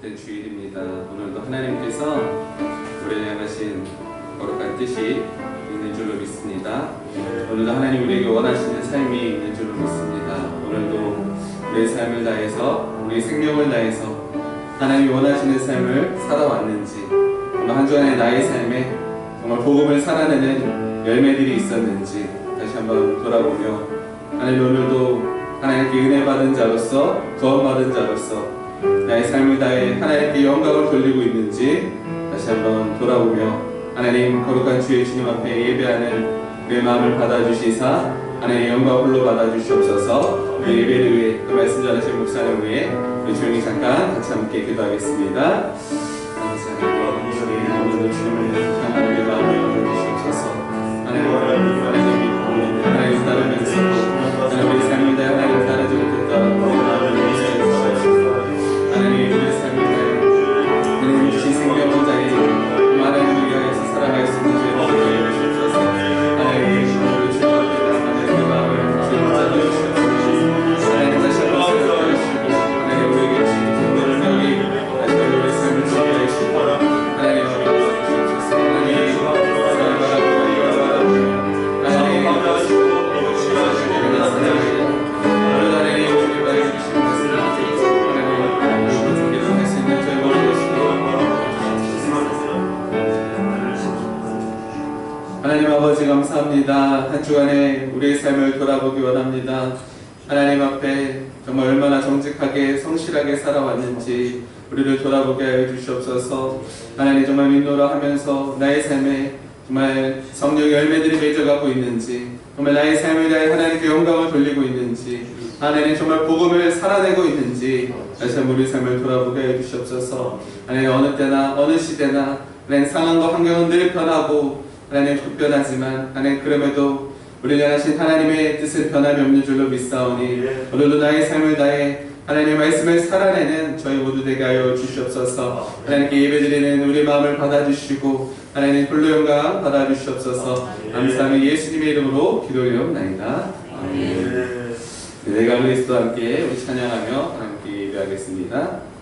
복된 주일입니다. 오늘도 하나님께서 우리를 향하신 거룩한 뜻이 있는 줄로 믿습니다. 오늘도 하나님 우리에게 원하시는 삶이 있는 줄로 믿습니다. 오늘도 우리의 삶을 다해서, 우리 생명을 다해서 하나님이 원하시는 삶을 살아왔는지, 오늘 한 주간의 나의 삶에 정말 복음을 살아내는 열매들이 있었는지 다시 한번 돌아보며, 하나님 오늘도 하나님께 은혜 받은 자로서, 구원받은 자로서 나의 삶을 다해 하나님께 영광을 돌리고 있는지 다시 한번 돌아보며, 하나님 거룩한 주의 주님 앞에 예배하는 내 마음을 받아주시사 하나님의 영광 홀로 받아주시옵소서. 우리 예배를 위해, 그 말씀 전하신 목사님 위해 우리 조용히 잠깐 같이 함께 기도하겠습니다. 오늘도 주님을 향한 우리의 마음을 받아주시옵소서. 하나님 따르면서 우리 삶을 다해 하나님 따르지 못했다. 하나님 우리의 삶을 다해 하나님 주신 생명을 다해 하나님 위하여서 살아갈 수 있는 죄를 주여 주시옵소서. 하나님 우리 주님 앞에 하나님의 마음을 주님 받아주시옵소서. 하나님 다시 한번 생각하시고 하나님 우리에게 주신 생명이 다시 한번 우리의 삶을 지게 하시고 하나님 주시옵소서. 하나님 하나님 아버지 감사합니다. 한 주간에 우리의 삶을 돌아보기 원합니다. 하나님 앞에 정말 얼마나 정직하게 성실하게 살아왔는지 우리를 돌아보게 하여 주시옵소서. 하나님 정말 믿노라 하면서 나의 삶에 정말 성령의 열매들이 맺어가고 있는지, 정말 나의 삶을 다해 하나님께 영광을 돌리고 있는지, 하나님 정말 복음을 살아내고 있는지 다시 한번 우리 삶을 돌아보게 해 주시옵소서. 하나님 어느 때나 어느 시대나 하나님 상황과 환경은 늘 변하고 하나님 급변하지만 하나님 그럼에도 우리를 향하신 하나님의 뜻은 변함이 없는 줄로 믿사오니 오늘도 나의 삶을 다해 하나님의 말씀을 살아내는 저희 모두 되게 하여 주시옵소서. 하나님께 예배드리는 우리 마음을 받아주시고 하나님 홀로 영광 받아주시옵소서. 감사하며 예수님의 이름으로 기도드리옵나이다. 아멘. 내가 그리스도와 함께 우리 찬양하며 함께 예배하겠습니다.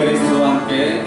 그리스도와 함께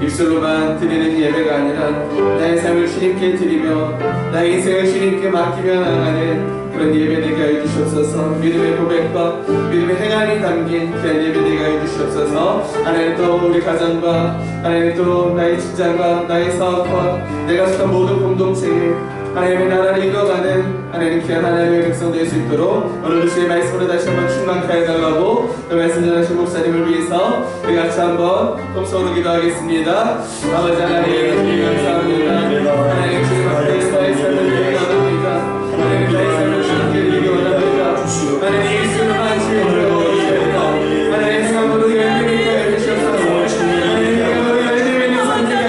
입술로만 드리는 예배가 아니라 나의 삶을 주님께 드리며 나의 인생을 주님께 맡기며 나아가는 그런 예배 되게 하여 주시옵소서. 믿음의 고백과 믿음의 행함이 담긴 귀한 예배 되게 하여 주시옵소서. 하나님 또 우리 가정과 하나님 또 나의 직장과 나의 사업과 내가 속한 모든 공동체에 하나님의 나라를 이루어가는 하나님 귀한 하나님의 백성 될 수 있도록 오늘 주의 말씀으로 다시 한번 충만케 해달라고 또 말씀 전하신 목사님을 위해서 우리 같이 한번 통성으로 기도하겠습니다. 아버지 하나님 감사합니다. 하나님 주님 앞에 나의 삶을 드리기 원합니다. 하나님 나의 삶을 주님께 드리기 원합니다. 하나님 예수님만 지켜주옵소서. 하나님 삶으로 열매를 하여 주시옵소서. 하나님 열매 있는 삶을 하여 주시옵소서.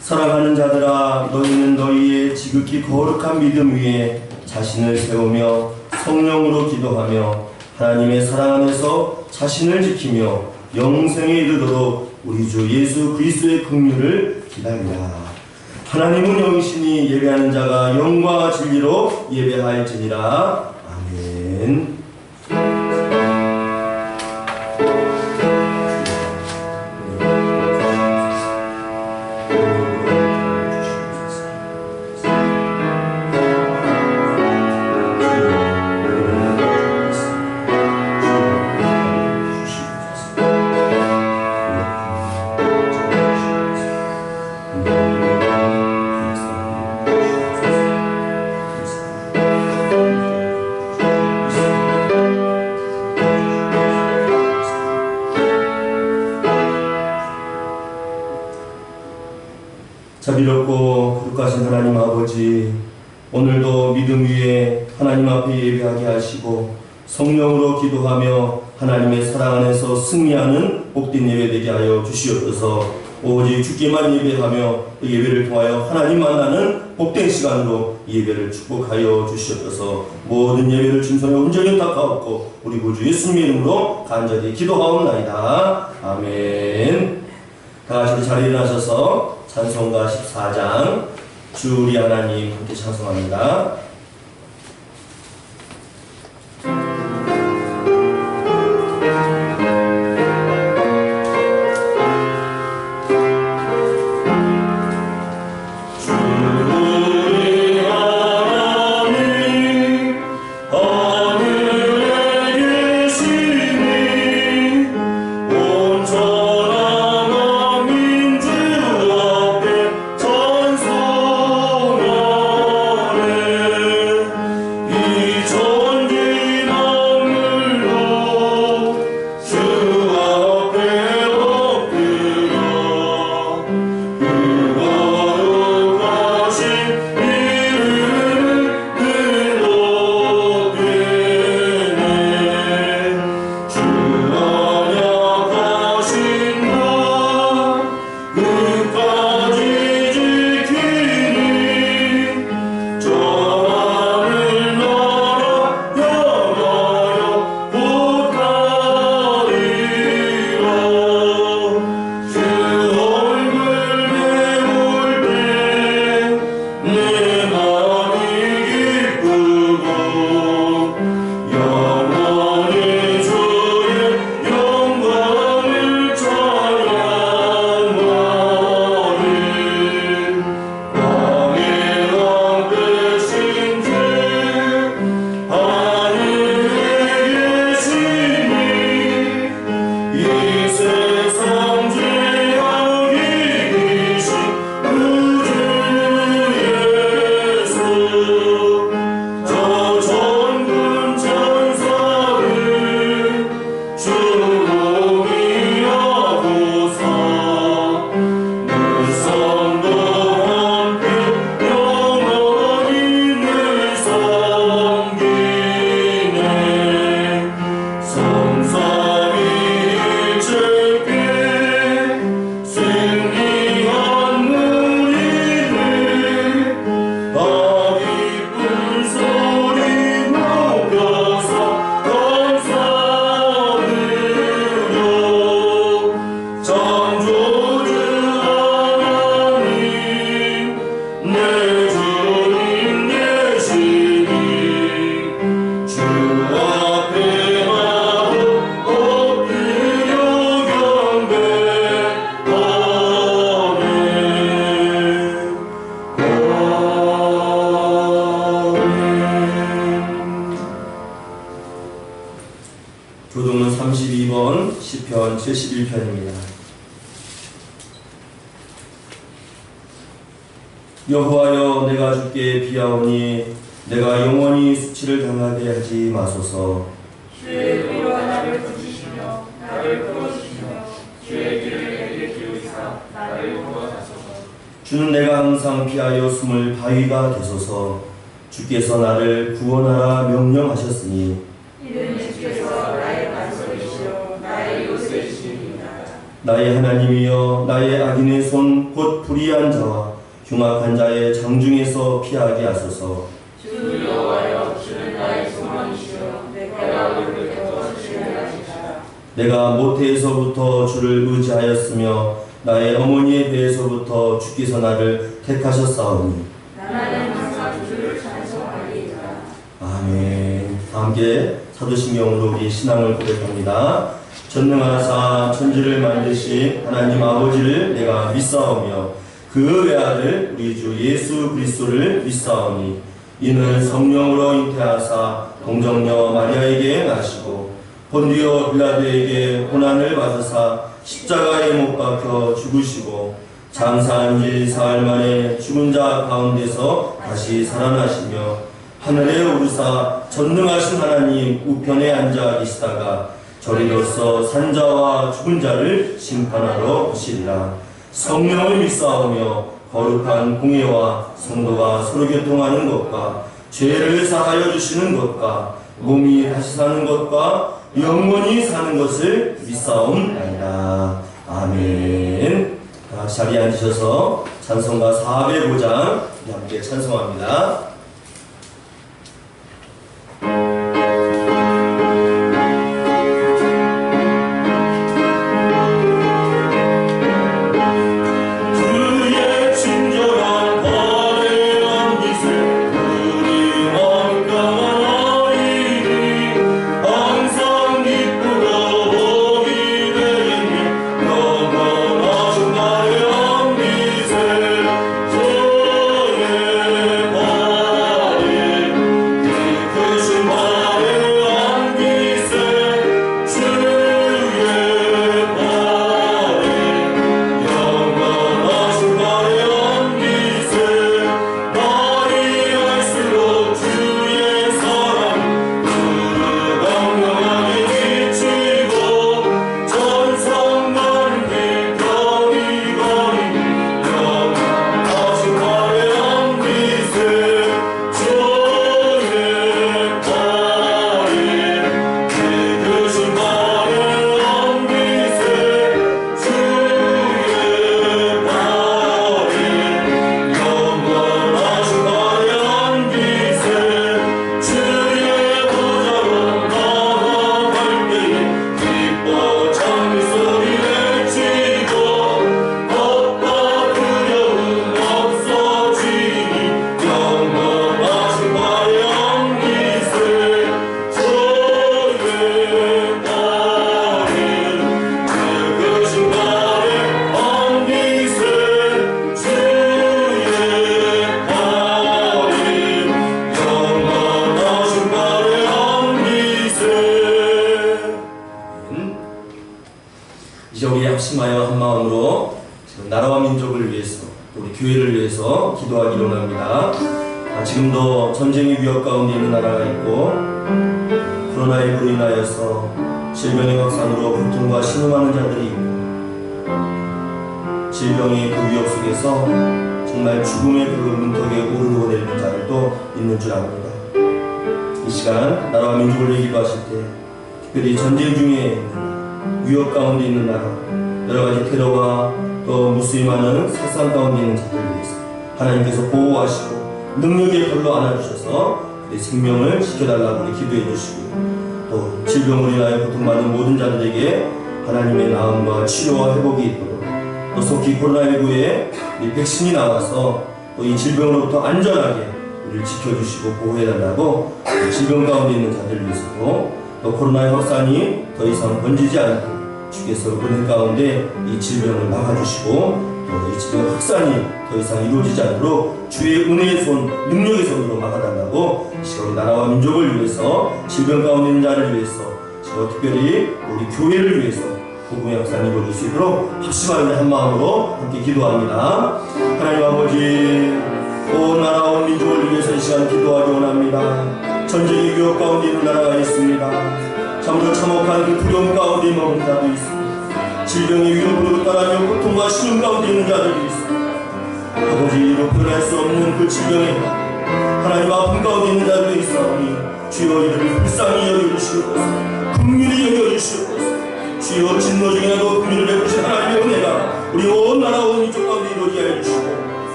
사랑하는 자들아, 너희는 너희의 지극히 거룩한 믿음 위에 자신을 세우며 성령으로 기도하며 하나님의 사랑 안에서 자신을 지키며 영생에 이르도록 우리 주 예수 그리스도의 긍휼을 기다리라. 하나님은 영이시니 예배하는 자가 영과 진리로 예배할지니라. 아멘. 자비롭고 거룩하신 하나님 아버지, 오늘도 믿음 위에 하나님 앞에 예배하게 하시고 성령으로 기도하며 하나님의 사랑 안에서 승리하는 복된 예배 되게 하여 주시옵소서. 오직 주께만 예배하며 그 예배를 통하여 하나님 만나는 복된 시간으로 예배를 축복하여 주시옵소서. 모든 예배를 진성에 온전히 닦아옵고 우리 구주 예수님의 이름으로 간절히 기도하옵나이다. 아멘. 다같이 자리에 일어나셔서 찬송가 14장 주 우리 하나님 함께 찬송합니다. 전성하네 71편입니다. 여호와여, 내가 주께 비하오니 내가 영원히 수치를 당하게 하지 마소서. 주의 의와 나를 부주시며 나를 풀어주시며 주의 길을 내게 기울이사 나를 구원하소서. 주는 내가 항상 피하여 숨을 바위가 되소서. 주께서 나를 구원하라 명령하셨으니 이는 주께서 나의 반석이시요 나의 요새이시니이다. 나의 하나님이여, 나의 악인의 손 곧 불의한 자와 흉악한 자의 장중에서 피하게 하소서. 주 여호와여, 주는 나의 소망이시요 내가 오늘부터 주를 하시다. 내가 모태에서부터 주를 의지하였으며 나의 어머니의 배에서부터 주께서 나를 택하셨사오니 나는 항상 주를 찬송하리이다. 아멘. 함께 사도신경으로 우리 신앙을 고백합니다. 전능하사 천지를 만드신 하나님 아버지를 내가 믿사오며 그 외아들 우리 주 예수 그리스도를 믿사오니 이는 성령으로 잉태하사 동정녀 마리아에게 나시고 본디오 빌라도에게 고난을 받으사 십자가에 못 박혀 죽으시고 장사한 지 사흘 만에 죽은 자 가운데서 다시 살아나시며 하늘에 오르사 전능하신 하나님 우편에 앉아 계시다가 저리로서 산자와 죽은 자를 심판하러 오시리라. 성령을 믿사오며 거룩한 공예와 성도가 서로 교통하는 것과 죄를 사하여 주시는 것과 몸이 다시 사는 것과 영원히 사는 것을 믿사옵나이다. 아멘. 다 같이 자리에 앉으셔서 찬송가 405장 함께 찬송합니다. 이제 우리 합심하여 한 마음으로 나라와 민족을 위해서, 우리 교회를 위해서 기도하기로 합니다. 지금도 전쟁의 위협 가운데 있는 나라가 있고 코로나19로 인하여서 질병의 확산으로 고통과 신음하는 자들이 있고 질병의 그 위협 속에서 정말 죽음의 그 문턱에 오르고 내리는 자들도 있는 줄 압니다. 이 시간 나라와 민족을 위해 기도하실 때 특별히 전쟁 중에 위협 가운데 있는 나라, 여러가지 테러와 또 무수히많은 살상 가운데 있는 자들을 위해서 하나님께서 보호하시고 능력의 걸로 안아주셔서 그의 생명을 지켜달라고 우리 기도해 주시고 또 질병으로 인하여 고통받는 모든 자들에게 하나님의 나음과 치료와 회복이 있도록 또 속히 코로나19에 이 백신이 나와서 또 이 질병으로부터 안전하게 우리를 지켜주시고 보호해달라고 질병 가운데 있는 자들을 위해서도 또 코로나의 확산이 더 이상 번지지 않고 주께서 은혜 가운데 이 질병을 막아주시고 또 이 질병 확산이 더 이상 이루어지지 않도록 주의 은혜의 손, 능력의 손으로 막아달라고 시간 나라와 민족을 위해서 질병 가운데 있는 자를 위해서 특별히 우리 교회를 위해서 복음의 역사를 이루어질 수 있도록 합심하여 한 마음으로 함께 기도합니다. 하나님 아버지, 온 나라 온 민족을 위해서 이 시간 기도하기 원합니다. 전쟁의 위협 가운데 있는 나라가 있습니다. 참으로 참혹한 그 두려움 가운데 머문 자도 있습니다. 질병의 위협으로 따라며 고통과 시름 가운데 있는 자들이 있습니다. 아버지, 이로 변할 수 없는 그 질병에 하나님 아픔 가운데 있는 자들이 있사오니 주여 이들을 불쌍히 여겨주시옵소서. 긍휼히 여겨주시옵소서. 주여 진노 중에라도 긍휼을 베푸신 하나님의 은혜가 우리 온 나라 온 민족 가운데 이루어지게 하여 주시고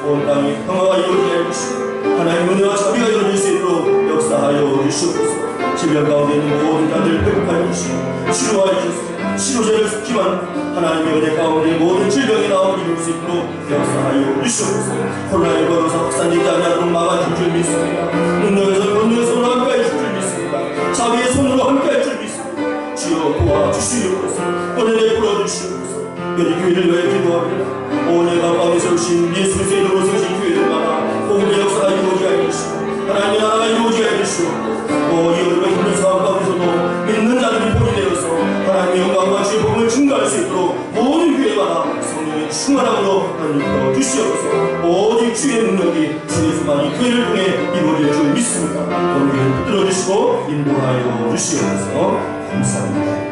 온 땅에 평화가 이루어지게 하여 주시고 하나님의 은혜와 자비가 이루어질 수 있도록 역사하여 주시옵소서. 질병 가운데 있는 모든 자들을 회복하여 주시고 치료하여 주시옵소서. 치료제를 쓰지만 하나님의 은혜 가운데 모든 질병이 나오게 이룰 수 있도록 역사하여 주시옵소서. 코로나에 걸어서 확산되지 않도록 막아줄 줄 믿습니다. 능력에서 권능의 손으로 함께할 줄 믿습니다. 자비의 손으로 함께할 줄 믿습니다. 주여 도와주시옵소서. 은혜를 풀어주시옵소서. 여기 교회를 위해 기도합니다. 오늘과 밤에 세우신 예수 그리스도의 이름으로 세우신 교회들마다 복음의 역사가 이루어지게 하여 주시고 하나님의 나라가 이루어지게 하여 주시옵소서. 이 어려운 힘든 상황 가운데서도 믿는 자들이 본이 되어서 하나님의 영광과 주의 복음을 증거할 수 있도록 모든 교회마다 성령의 충만함으로 하나님 주시옵소서. 오직 주의 능력이 주의 수만이 교회를 통해 이루어질 줄 믿습니다. 오늘 교회를 붙들어 주시고 인도하여 주시옵소서. 감사합니다.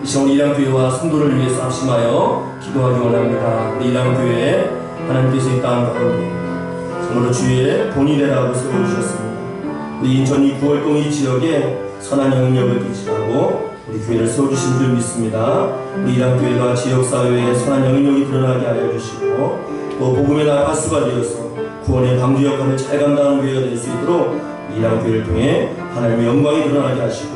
이 시간 이랑교회와 성도를 위해서 합심하여 기도하기 원합니다. 우리 이랑교회 하나님께서 이 땅 가운데 정말로 주의 본이 되라고 세워주셨습니다. 우리 인천이 9월동 이 지역에 선한 영향력을 끼치라고 우리 교회를 세워주신 줄 믿습니다. 우리 이랑교회가 지역사회에 선한 영향력이 드러나게 하여 주시고 또 복음의 나가수가 되어서 구원의 방주 역할을 잘 감당하는 교회가 될 수 있도록 이랑교회를 통해 하나님의 영광이 드러나게 하시고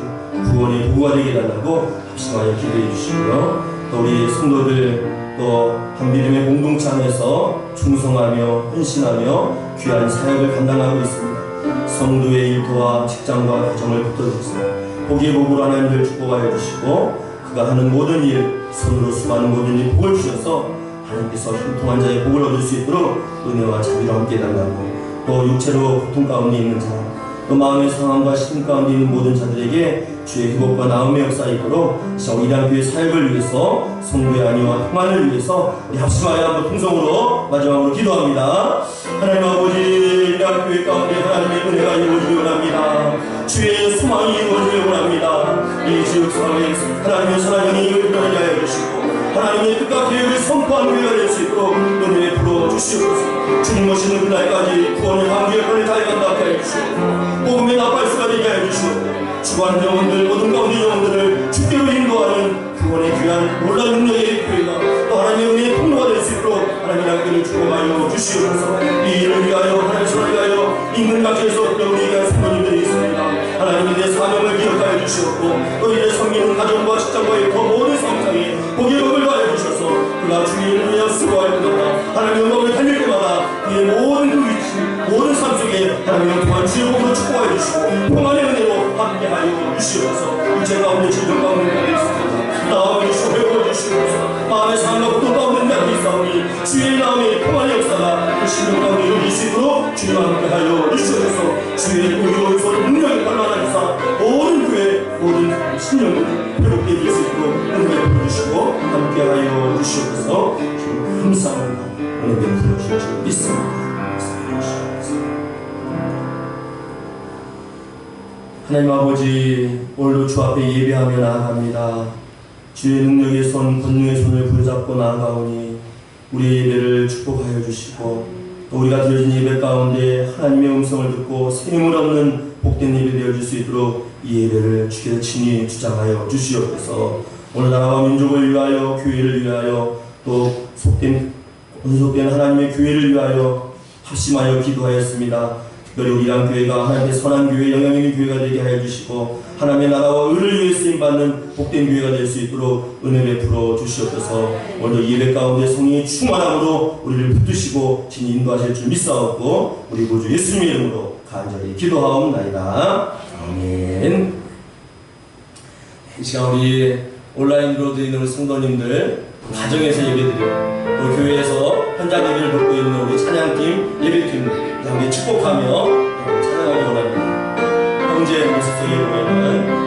구원의 도구가 되게 해달라고 합심하여 기도해 주시고요. 또 우리 성도들 또 한미림의 공동체 안에서 충성하며 헌신하며 귀한 사역을 감당하고 있습니다. 성도의 일터와 직장과 가정을 붙들어주세요. 복의 복으로 하나님을 축복하여 주시고 그가 하는 모든 일, 손으로 수고하는 모든 일 복을 주셔서 하나님께서 형통한 자의 복을 얻을 수 있도록 은혜와 자비로 함께 해달라고 또 육체로 고통 가운데 있는 자, 또 마음의 상황과 시름 가운데 있는 모든 자들에게 주의 회복과 나음의 역사 있도록 이랑교회 사역을 위해서 성도의 안위와 평안을 위해서 우리 합심하여 한번 통성으로 마지막으로 기도합니다. 하나님 아버지, 이랑교회 가운데 하나님의 은혜가 이루어지기 원합니다. 주의 소망이 이루어지기 원합니다. 이 지역사회에서 하나님의 선한 영이 일어나게 하여 주시고 하나님의 뜻과 계획을 선포하는 교회가 될 수 있도록 은혜 풀어 주시옵소서. 주님 오시는 그날까지 구원의 방주 역할을 잘 감당하게 하여 주시고 복음의 나팔수가 되게 하여 주시고 주관 영혼들 모든 가운데 영혼들을 주께로 인도하는 구원의 귀한 놀라운 능력의 교회가 또 하나님의 은혜의 통로가 될 수 있도록 하나님의 학교를 축복하여 주시옵소서. 이 일을 위하여 하나님의 손을 위하여 인근 각지에서 우리에게 위한 성도님들이 있습니다. 하나님의 내 사명을 기억하여 주시옵고 또 이를 섬기는 가정과 직장과의 더 모든 성장에 복의 복을 가하여 주셔서 그가 주의 일을 위하여 수고할 때마다 하나님의 영광을 달릴 때마다 그의 모든 그 위치 모든 삶 속에 하나님의 영광을 주의 복으로 축복하여 주시고 평안의 은혜로 함께하여 주시옵소서. 이제 가운데 질병 가운데 있습니다. 나와 주시고 회복해 주시옵소서. 마음의 상과 고통 가운데 자들이 있사오니 주의 나음의 평안의 역사가 그 신령 가운데 이루어질 수 있도록 주님과 함께하여 주시옵소서. 주의 의로운 손 능력을 발랄하여서 모든 교회 모든 신령들이 회복되게 될 수 있도록 은혜를 부어주시고 함께하여 주시옵소서. 감사합니다. 은혜 베풀어 주실 줄 믿습니다. 하나님 아버지, 오늘도 주 앞에 예배하며 나아갑니다. 주의 능력의 손, 권능의 손을 부여잡고 나아가오니 우리의 예배를 축복하여 주시고 또 우리가 드려진 예배 가운데 하나님의 음성을 듣고 세임을 얻는 복된 예배 되어줄 수 있도록 이 예배를 주께서 친히 주장하여 주시옵소서. 오늘 나라와 민족을 위하여 교회를 위하여 또 온속된 하나님의 교회를 위하여 합심하여 기도하였습니다. 특별히 우리 이랑교회가 하나님의 선한 교회, 영향 있는 교회가 되게 하여 주시고 하나님의 나라와 의를 위해 쓰임받는 복된 교회가 될 수 있도록 은혜 베풀어 주시옵소서. 오늘 예배 가운데 성령의 충만함으로 우리를 붙드시고 친히 인도하실 줄 믿사옵고 우리 구주 예수님의 이름으로 간절히 기도하옵나이다. 아멘. 이 시간 우리 온라인으로 드리는 우리 성도님들 가정에서 예배드리고 또 교회에서 현장 예배를 돕고 있는 우리 찬양팀, 예배팀 함께 축복하며 찬양하기 원합니다. 형제 모습 속에 보이는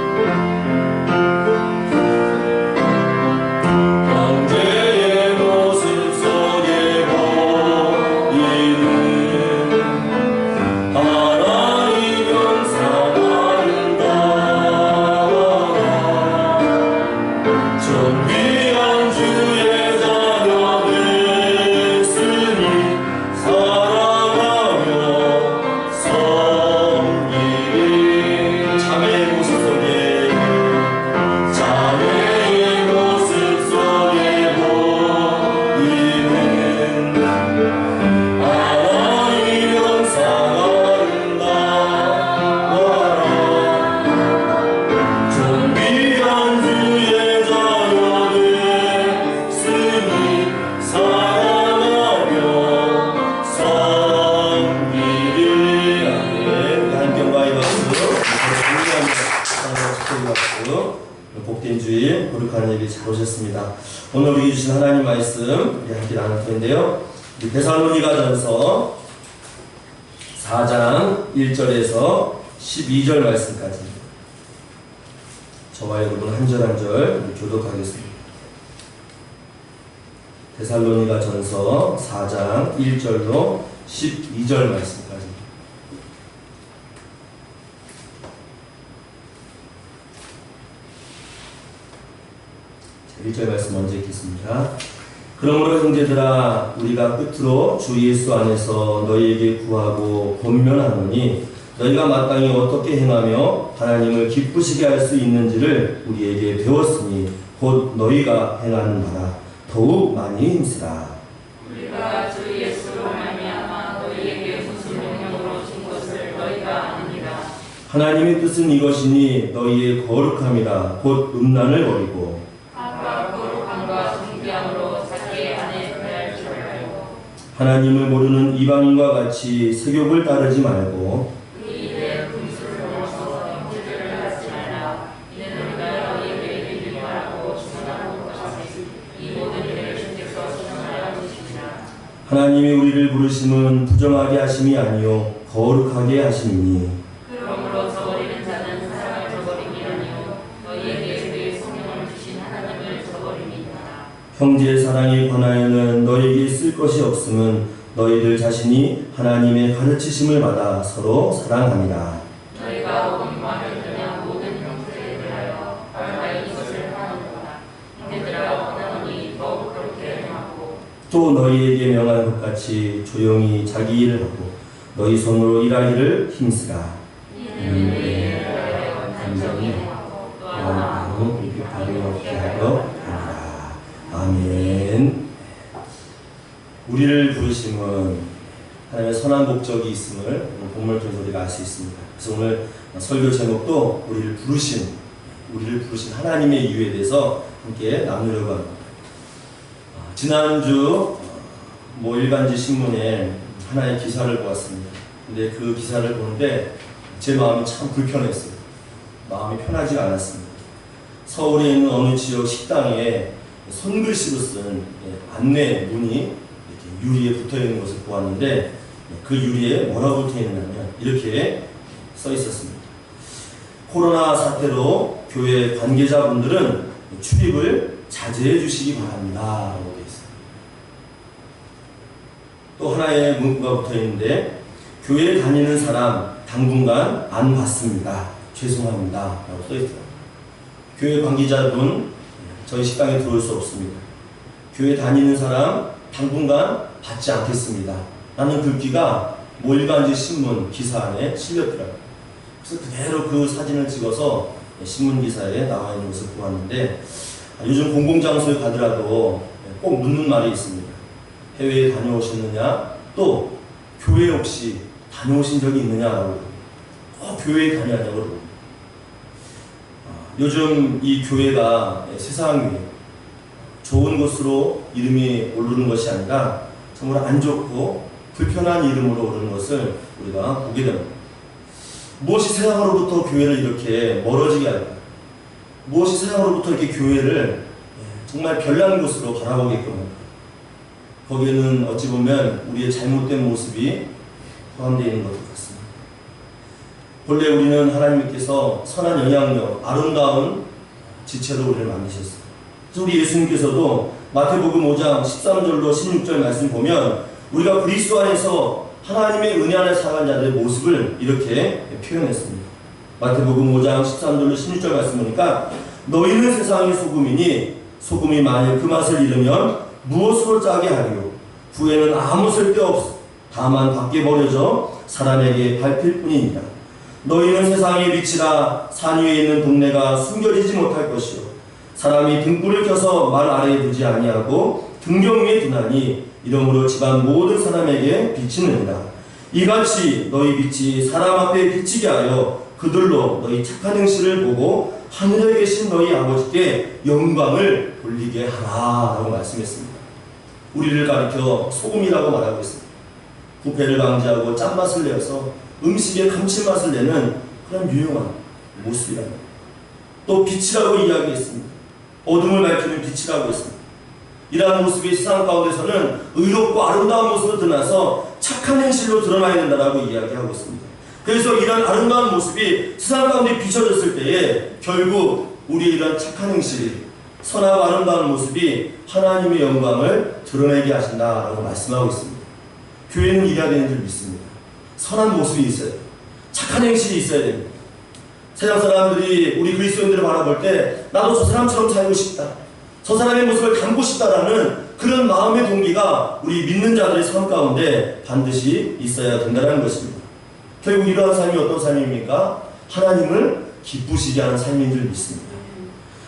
거룩한 예배 잘 오셨습니다. 오늘 우리 주신 하나님 말씀 우리 함께 나눌 텐데요. 데살로니가전서 4장 1절에서 12절 말씀까지입니다. 저와 여러분 한 절 한 절 교독하겠습니다. 데살로니가전서 4장 1절로 12절 말씀까지. 1절 말씀 먼저 읽겠습니다. 그러므로 형제들아 우리가 끝으로 주 예수 안에서 너희에게 구하고 권면하노니 너희가 마땅히 어떻게 행하며 하나님을 기쁘시게 할 수 있는지를 우리에게 배웠으니 곧 너희가 행하는 바라 더욱 많이 힘쓰라. 우리가 주 예수로 말미암아 너희에게 무슨 명령으로 준 것을 너희가 아느니라. 하나님의 뜻은 이것이니 너희의 거룩함이라 곧 음란을 버리고 아까 거룩함과 존귀함으로 자기 안에 거할 줄 알고 하나님을 모르는 이방인과 같이 세욕을 따르지 말고 그 일에 금수를 넘어서 형제들을 하지 말라. 이는 우리가 너희에게 이르기 바라고 주문하고 것이 이 모든 일을 주께서 주문하라 하시니라. 하나님이 우리를 부르심은 부정하게 하심이 아니요 거룩하게 하심이니 그러므로 저버리는 자는 사랑을 저버림이 아니요 너희에게 그 성령을 주신 하나님을 저버림이니라. 형제의 사랑에 관하여는 너희에게 쓸 것이 없음은 너희들 자신이 하나님의 가르치심을 받아 서로 사랑합니다. 너희가 온 말을 그냥 모든 형제에 대하여 알라 이것을 하는구나. 형제들아 원하노니 더욱 그렇게 행하고 또 너희에게 명한 것 같이 조용히 자기 일을 하고 너희 손으로 일하기를 힘쓰라. 이는 우리의 대하여 단정히 행하고 또 하나 비판이 없게 하려 합니다. 아멘. 우리를 부르심은 하나님의 선한 목적이 있음을 오늘 본문을 통해서 우리가 알 수 있습니다. 그래서 오늘 설교 제목도 우리를 부르신 하나님의 이유에 대해서 함께 나누려고 합니다. 지난주 일간지 신문에 하나의 기사를 보았습니다. 근데 그 기사를 보는데 제 마음이 참 불편했어요. 마음이 편하지가 않았습니다. 서울에 있는 어느 지역 식당에 손글씨로 쓴 안내 문이 이렇게 유리에 붙어 있는 것을 보았는데 그 유리에 뭐라고 붙어 있느냐면 이렇게 써 있었습니다. 코로나 사태로 교회 관계자분들은 출입을 자제해 주시기 바랍니다. 라고 되어 있어요. 또 하나의 문구가 붙어 있는데 교회 다니는 사람 당분간 안 받습니다. 죄송합니다. 라고 써 있어요. 교회 관계자분 저희 식당에 들어올 수 없습니다. 교회 다니는 사람 당분간 받지 않겠습니다. 라는 글귀가 일간지 신문 기사 안에 실렸더라고요. 그래서 그대로 그 사진을 찍어서 신문 기사에 나와 있는 것을 보았는데 요즘 공공장소에 가더라도 꼭 묻는 말이 있습니다. 해외에 다녀오셨느냐? 또 교회 혹시 다녀오신 적이 있느냐라고 꼭 교회에 다녀냐고. 요즘 이 교회가 세상 위에 좋은 것으로 이름이 오르는 것이 아니라 정말 안 좋고 불편한 이름으로 오르는 것을 우리가 보게 됩니다. 무엇이 세상으로부터 교회를 이렇게 멀어지게 할까? 무엇이 세상으로부터 이렇게 교회를 정말 별난 곳으로 바라보게끔 할까? 거기에는 어찌 보면 우리의 잘못된 모습이 포함되어 있는 것 같습니다. 본래 우리는 하나님께서 선한 영향력, 아름다운 지체로 우리를 만드셨어요. 그래서 우리 예수님께서도 마태복음 5장 13절로 16절 말씀 보면 우리가 그리스도 안에서 하나님의 은혜 안에 살아가는 자들의 모습을 이렇게 표현했습니다. 마태복음 5장 13절로 16절 말씀 보니까 너희는 세상의 소금이니 소금이 만일 그 맛을 잃으면 무엇으로 짜게 하리요? 후에는 아무 쓸데없어 다만 밖에 버려져 사람에게 밟힐 뿐이니라. 너희는 세상의 빛이라. 산 위에 있는 동네가 숨겨지지 못할 것이요 사람이 등불을 켜서 말 아래에 두지 아니하고 등경 위에 두나니 이러므로 집안 모든 사람에게 비치느니라. 이같이 너희 빛이 사람 앞에 비치게 하여 그들로 너희 착한 행실을 보고 하늘에 계신 너희 아버지께 영광을 돌리게 하라 라고 말씀했습니다. 우리를 가리켜 소금이라고 말하고 있습니다. 부패를 방지하고 짠맛을 내어서 음식에 감칠맛을 내는 그런 유용한 모습이랍니다. 또 빛이라고 이야기했습니다. 어둠을 밝히는 빛이라고 했습니다. 이러한 모습이 세상 가운데서는 의롭고 아름다운 모습으로 드러나서 착한 행실로 드러나야 된다고 이야기하고 있습니다. 그래서 이런 아름다운 모습이 세상 가운데 비춰졌을 때에 결국 우리의 이런 착한 행실이 선하고 아름다운 모습이 하나님의 영광을 드러내게 하신다라고 말씀하고 있습니다. 교회는 이래야 되는 줄 믿습니다. 선한 모습이 있어야 돼요. 착한 행실이 있어야 됩니다. 세상 사람들이 우리 그리스도인들을 바라볼 때 나도 저 사람처럼 살고 싶다, 저 사람의 모습을 닮고 싶다라는 그런 마음의 동기가 우리 믿는 자들의 삶 가운데 반드시 있어야 된다는 것입니다. 결국 이러한 삶이 어떤 삶입니까? 하나님을 기쁘시게 하는 삶인 줄 믿습니다.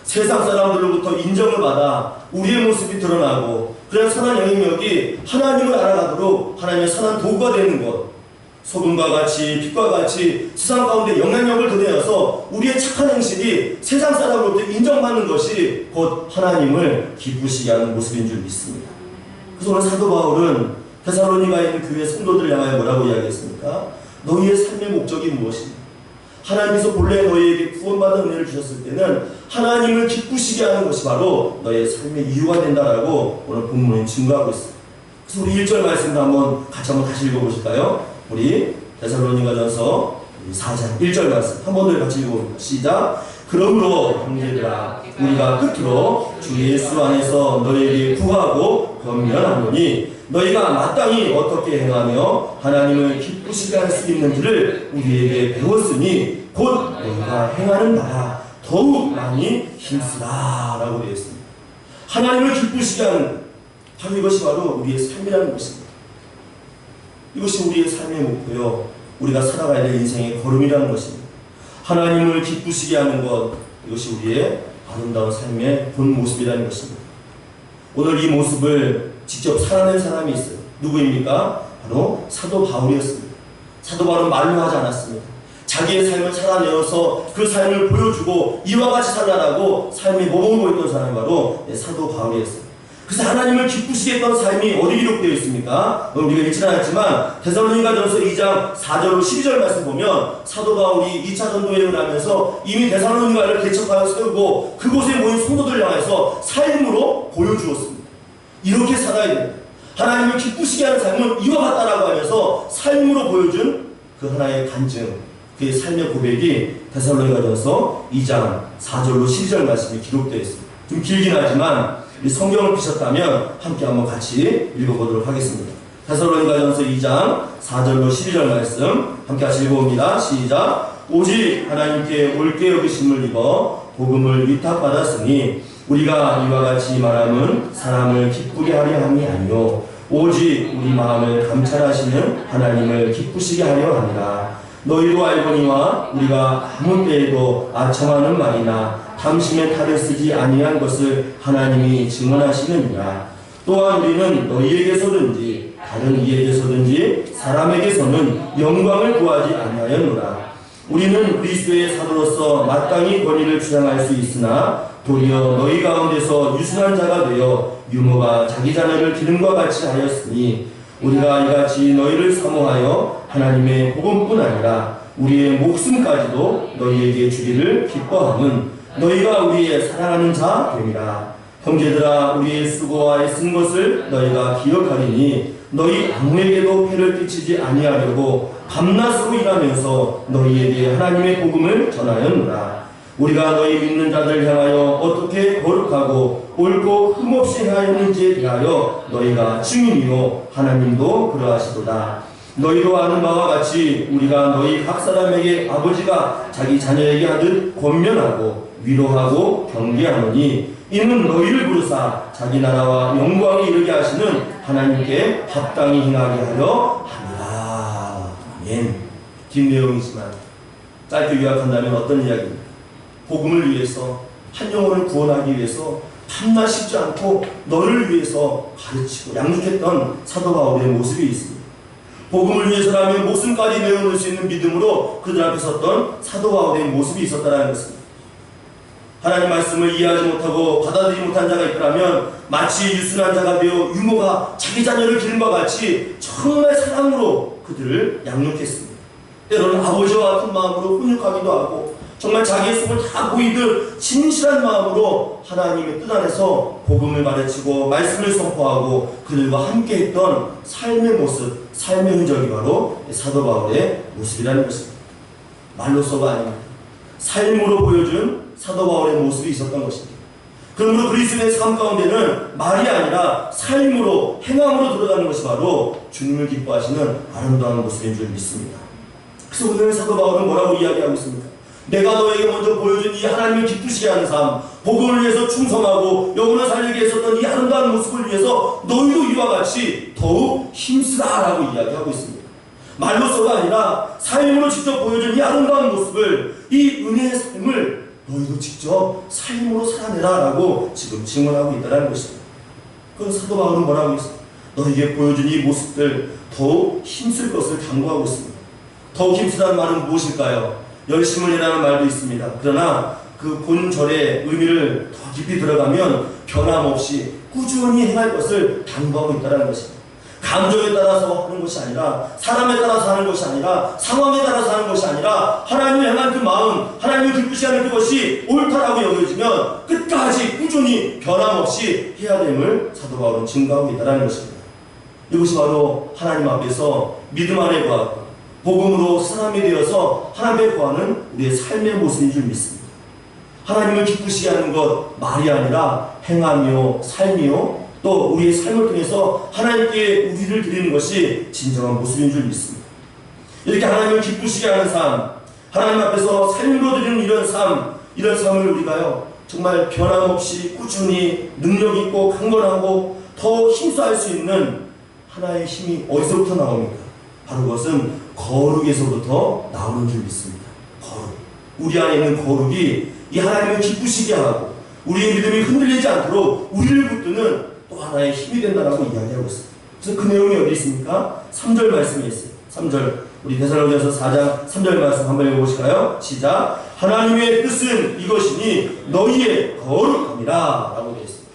세상 사람들로부터 인정을 받아 우리의 모습이 드러나고 그런 선한 영향력이 하나님을 알아가도록 하나님의 선한 도구가 되는 것, 소금과 같이 빛과 같이 세상 가운데 영향력을 드러내어서 우리의 착한 행실이 세상 사람으로부터 인정받는 것이 곧 하나님을 기쁘시게 하는 모습인 줄 믿습니다. 그래서 오늘 사도 바울은 데살로니가에 있는 교회 성도들을 향하여 뭐라고 이야기했습니까? 너희의 삶의 목적이 무엇입니까? 하나님께서 본래 너희에게 구원받은 은혜를 주셨을 때는 하나님을 기쁘시게 하는 것이 바로 너의 삶의 이유가 된다라고 오늘 본문에 증거하고 있습니다. 그래서 우리 1절 말씀도 같이 한번 다시 읽어보실까요? 우리 데살로니가전서 4장 1절 말씀 한 번 더 같이 읽어봅니다. 시작. 그러므로 형제들아 우리가 끝으로 주 예수 안에서 너희에게 구하고 권면하노니 너희가 마땅히 어떻게 행하며 하나님을 기쁘시게 할 수 있는지를 우리에게 배웠으니 곧 너희가 행하는 바라 더욱 많이 힘쓰라 라고 되어 있습니다. 하나님을 기쁘시게 하는 바로 이것이 바로 우리의 삶이라는 것입니다. 이것이 우리의 삶의 목표요, 우리가 살아가야 될 인생의 걸음이라는 것입니다. 하나님을 기쁘시게 하는 것, 이것이 우리의 아름다운 삶의 본 모습이라는 것입니다. 오늘 이 모습을 직접 살아낸 사람이 있어요. 누구입니까? 바로 사도 바울이었습니다. 사도 바울은 말로 하지 않았습니다. 자기의 삶을 살아내어서 그 삶을 보여주고 이와 같이 살라라고 삶의 모범을 보였던 사람이 바로 사도 바울이었어요. 그래서 하나님을 기쁘시게 했던 삶이 어디 기록되어 있습니까? 우리가 읽지는 않았지만 데살로니가전서 2장 4절로 12절 말씀 보면 사도 바울이 2차 전도 여행을 하면서 이미 데살로니가를 개척하여 세우고 그곳에 모인 성도들을 향해서 삶으로 보여주었습니다. 이렇게 살아야 됩니다. 하나님을 기쁘시게 하는 삶은 이와 같다라고 하면서 삶으로 보여준 그 하나의 간증, 그의 삶의 고백이 데살로니가전서 2장 4절로 12절 말씀이 기록되어 있습니다. 좀 길긴 하지만 성경을 피셨다면 함께 한번 같이 읽어보도록 하겠습니다. 데살로니가전서 2장 4절로 12절 말씀 함께 같이 읽어봅니다. 시작. 오직 하나님께 옳게 여기심을 입어 복음을 위탁받았으니 우리가 이와 같이 말함은 사람을 기쁘게 하려 함이 아니요 오직 우리 마음을 감찰하시는 하나님을 기쁘시게 하려 함이라. 너희도 알거니와 우리가 아무 때에도 아첨하는 말이나 탐심의 탈을 쓰지 아니한 것을 하나님이 증언하시느니라. 또한 우리는 너희에게서든지 다른 이에게서든지 사람에게서는 영광을 구하지 아니하였노라. 우리는 그리스도의 사도로서 마땅히 권위를 주장할 수 있으나 도리어 너희 가운데서 유순한 자가 되어 유모가 자기 자녀를 기름과 같이 하였으니 우리가 이같이 너희를 사모하여 하나님의 복음뿐 아니라 우리의 목숨까지도 너희에게 주기를 기뻐함은 너희가 우리의 사랑하는 자 됨이라. 형제들아 우리의 수고와 애쓴 것을 너희가 기억하리니 너희 아무에게도 폐를 끼치지 아니하려고 밤낮으로 일하면서 너희에게 하나님의 복음을 전하였노라. 우리가 너희 믿는 자들 향하여 어떻게 거룩하고 옳고 흠없이 행하였는지에 대하여 너희가 증인이요 하나님도 그러하시도다. 너희도 아는 바와 같이 우리가 너희 각 사람에게 아버지가 자기 자녀에게 하듯 권면하고 위로하고 경계하노니 이는 너희를 부르사 자기 나라와 영광에 이르게 하시는 하나님께 합당히 행하게 하려 함이라. 아멘. 긴 내용이지만 짧게 요약한다면 어떤 이야기입니까? 복음을 위해서 한 영혼을 구원하기 위해서 밤낮 쉬지 않고 너를 위해서 가르치고 양육했던 사도 바울의 모습이 있습니다. 복음을 위해서라면 목숨까지 내어놓을 수 있는 믿음으로 그들 앞에 섰던 사도 바울의 모습이 있었다는 것입니다. 하나님 말씀을 이해하지 못하고 받아들이지 못한 자가 있더라면 마치 유순한 자가 되어 유모가 자기 자녀를 기름과 같이 정말 사랑으로 그들을 양육했습니다. 때로는 아버지와 같은 마음으로 훈육하기도 하고 정말 자기의 속을 다 보이듯 진실한 마음으로 하나님의 뜻 안에서 복음을 가르치고 말씀을 선포하고 그들과 함께 했던 삶의 모습, 삶의 흔적이 바로 사도 바울의 모습이라는 것입니다. 말로서가 아닙니다. 삶으로 보여준 사도 바울의 모습이 있었던 것입니다. 그러므로 그리스도의 삶 가운데는 말이 아니라 삶으로, 행함으로 들어가는 것이 바로 주님을 기뻐하시는 아름다운 모습인 줄 믿습니다. 그래서 오늘 사도 바울은 뭐라고 이야기하고 있습니까? 내가 너에게 먼저 보여준 이 하나님을 기쁘시게 하는 삶, 복음을 위해서 충성하고 영혼을 살리게 했었던 이 아름다운 모습을 위해서 너희도 이와 같이 더욱 힘쓰라라고 이야기하고 있습니다. 말로서가 아니라 삶으로 직접 보여준 이 아름다운 모습을, 이 은혜의 삶을 너희도 직접 삶으로 살아내라라고 지금 증언하고 있다는 것입니다. 그래서 사도 바울은 뭐라고 했습니까? 너희에게 보여준 이 모습들 더욱 힘쓸 것을 당부하고 있습니다. 더욱 힘쓰다는 말은 무엇일까요? 열심을 내라는 말도 있습니다. 그러나 그 본절의 의미를 더 깊이 들어가면 변함없이 꾸준히 행할 것을 당부하고 있다는 것입니다. 감정에 따라서 하는 것이 아니라, 사람에 따라서 하는 것이 아니라, 상황에 따라서 하는 것이 아니라 하나님을 향한 그 마음, 하나님을 기쁘시게 하는 그것이 옳다라고 여겨지면 끝까지 꾸준히 변함없이 해야 됨을 사도 바울은 증거하고 있다는 것입니다. 이것이 바로 하나님 앞에서 믿음 안에 거하고 복음으로 사람이 되어서 하나님에 거하는 우리의 삶의 모습인 줄 믿습니다. 하나님을 기쁘시게 하는 것, 말이 아니라 행함이요, 삶이요, 또 우리의 삶을 통해서 하나님께 우리를 드리는 것이 진정한 모습인 줄 믿습니다. 이렇게 하나님을 기쁘시게 하는 삶, 하나님 앞에서 삶으로 드리는 이런 삶을 우리가요, 정말 변함없이 꾸준히 능력있고 강건하고 더 힘써할 수 있는 하나의 힘이 어디서부터 나옵니까? 바로 그것은 거룩에서부터 나오는 줄 믿습니다. 거룩. 우리 안에 있는 거룩이 이 하나님을 기쁘시게 하고 우리의 믿음이 흔들리지 않도록 우리를 붙드는 또 하나의 힘이 된다라고 이야기하고 있습니다. 그래서 그 내용이 어디 있습니까? 3절 말씀에 있어요. 3절. 우리 데살로니가서 4장 3절 말씀 한번 읽어보실까요? 시작. 하나님의 뜻은 이것이니 너희의 거룩함이라 라고 되어 있습니다.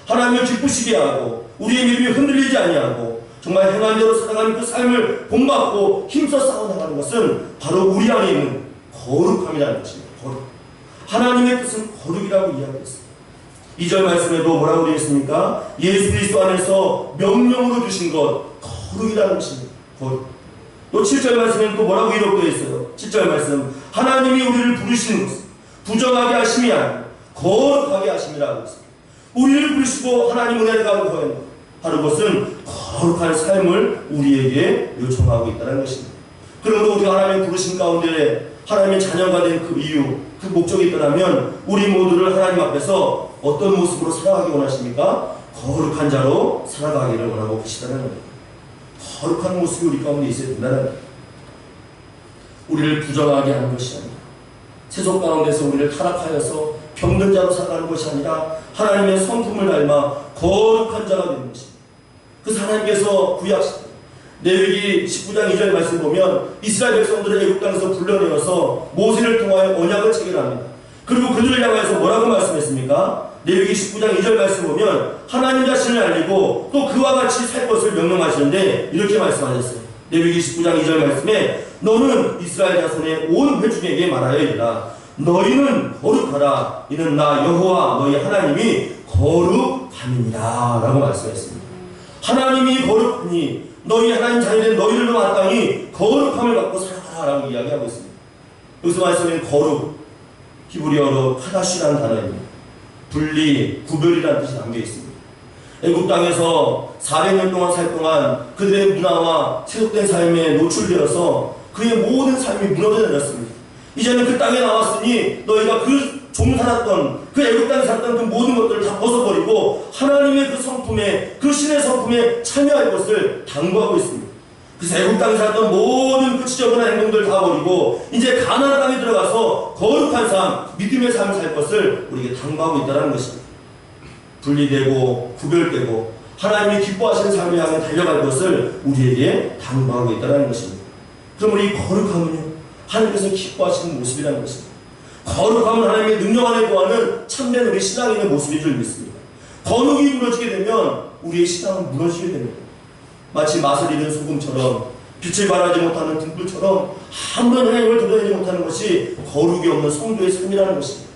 하나님을 기쁘시게 하고 우리의 믿음이 흔들리지 아니하고 정말 행한 대로 살아가는 그 삶을 본받고 힘써 싸워나가는 것은 바로 우리 안에 있는 거룩함이라는 것입니다. 거룩. 하나님의 뜻은 거룩이라고 이야기했습니다. 2절 말씀에도 뭐라고 되어 있습니까? 예수 그리스도 안에서 명령으로 주신 것, 거룩이라는 것입니다. 거룩. 또 7절 말씀에는 또 뭐라고 기록되어 있어요? 7절 말씀. 하나님이 우리를 부르시는 것은 부정하게 하심이 아니고 거룩하게 하심이라고 했습니다. 우리를 부르시고 하나님 은혜를 가지고 거하는 것. 바로 그것은 거룩한 삶을 우리에게 요청하고 있다는 것입니다. 그러므로 우리가 하나님의 부르심 가운데 하나님의 자녀가 된 그 이유, 그 목적이 있다면 우리 모두를 하나님 앞에서 어떤 모습으로 살아가기 원하십니까? 거룩한 자로 살아가기를 원하고 계시다는 겁니다. 거룩한 모습이 우리 가운데 있어야 된다는 겁니다. 우리를 부정하게 하는 것이 아니라 세속 가운데서 우리를 타락하여서 병든 자로 살아가는 것이 아니라 하나님의 성품을 닮아 거룩한 자가 되는 것입니다. 그래서 하나님께서 구약시대 레위기 19장 2절 말씀 보면 이스라엘 백성들을 애굽 땅에서 불러내어서 모세를 통하여 언약을 체결합니다. 그리고 그들을 향해서 뭐라고 말씀했습니까? 레위기 19장 2절 말씀 보면 하나님 자신을 알리고 또 그와 같이 살 것을 명령하시는데 이렇게 말씀하셨어요. 레위기 19장 2절 말씀에 너는 이스라엘 자손의 온 회중에게 말하여 이르라. 너희는 거룩하라. 이는 나 여호와 너희 하나님이 거룩함이니라 라고 말씀했습니다. 하나님이 거룩하니 너희 하나님 자녀된 너희들도 마땅히 거룩함을 갖고 살아가라 라고 이야기하고 있습니다. 여기서 말씀하는 거룩, 히브리어로 카다시라는 단어입니다. 분리, 구별이라는 뜻이 담겨 있습니다. 애굽 땅에서 400년 동안 살 동안 그들의 문화와 세속된 삶에 노출되어서 그의 모든 삶이 무너져 내렸습니다. 이제는 그 땅에 나왔으니 너희가 그 종 살았던 그 애굽 땅에 살았던 그 모든 것들을 다 벗어버리고 하나님의 그 성품에, 그 신의 성품에 참여할 것을 당부하고 있습니다. 그래서 애굽 땅에 살았던 모든 그 지저분한 행동들을 다 버리고 이제 가나안 땅에 들어가서 거룩한 삶, 믿음의 삶을 살 것을 우리에게 당부하고 있다는 것입니다. 분리되고 구별되고 하나님이 기뻐하시는 삶을 향해 달려갈 것을 우리에게 당부하고 있다는 것입니다. 그럼 우리 거룩함은요, 하나님께서 기뻐하시는 모습이라는 것입니다. 거룩함은 하나님의 능력 안에 거하는 참된 우리 신앙이 있는 모습인 줄 믿습니다. 거룩이 무너지게 되면 우리의 신앙은 무너지게 됩니다. 마치 맛을 잃은 소금처럼 빛을 발하지 못하는 등불처럼 아무런 행위를 드러내지 못하는 것이 거룩이 없는 성도의 삶이라는 것입니다.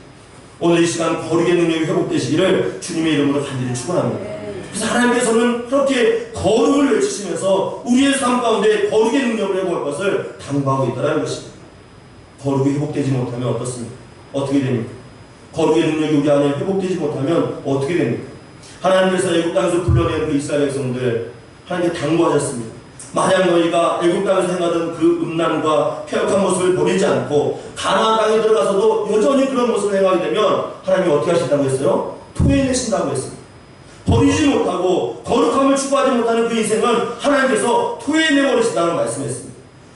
오늘 이 시간 거룩의 능력이 회복되시기를 주님의 이름으로 간절히 축원합니다. 그래서 하나님께서는 그렇게 거룩을 외치시면서 우리의 삶 가운데 거룩의 능력을 회복할 것을 당부하고 있다는 것입니다. 거룩이 회복되지 못하면 어떻습니까? 어떻게 됩니까? 거룩의 능력이 우리 안에 회복되지 못하면 어떻게 됩니까? 하나님께서 애굽 땅에서 불러낸 그 이스라엘 백성들 하나님께 당부하셨습니다. 만약 너희가 애굽 땅에서 행하던 그 음란과 폐역한 모습을 버리지 않고 가나안 땅에 들어가서도 여전히 그런 모습을 행하게 되면 하나님이 어떻게 하신다고 했어요? 토해내신다고 했습니다. 버리지 못하고 거룩함을 추구하지 못하는 그 인생은 하나님께서 토해내버리신다고 말씀했습니다.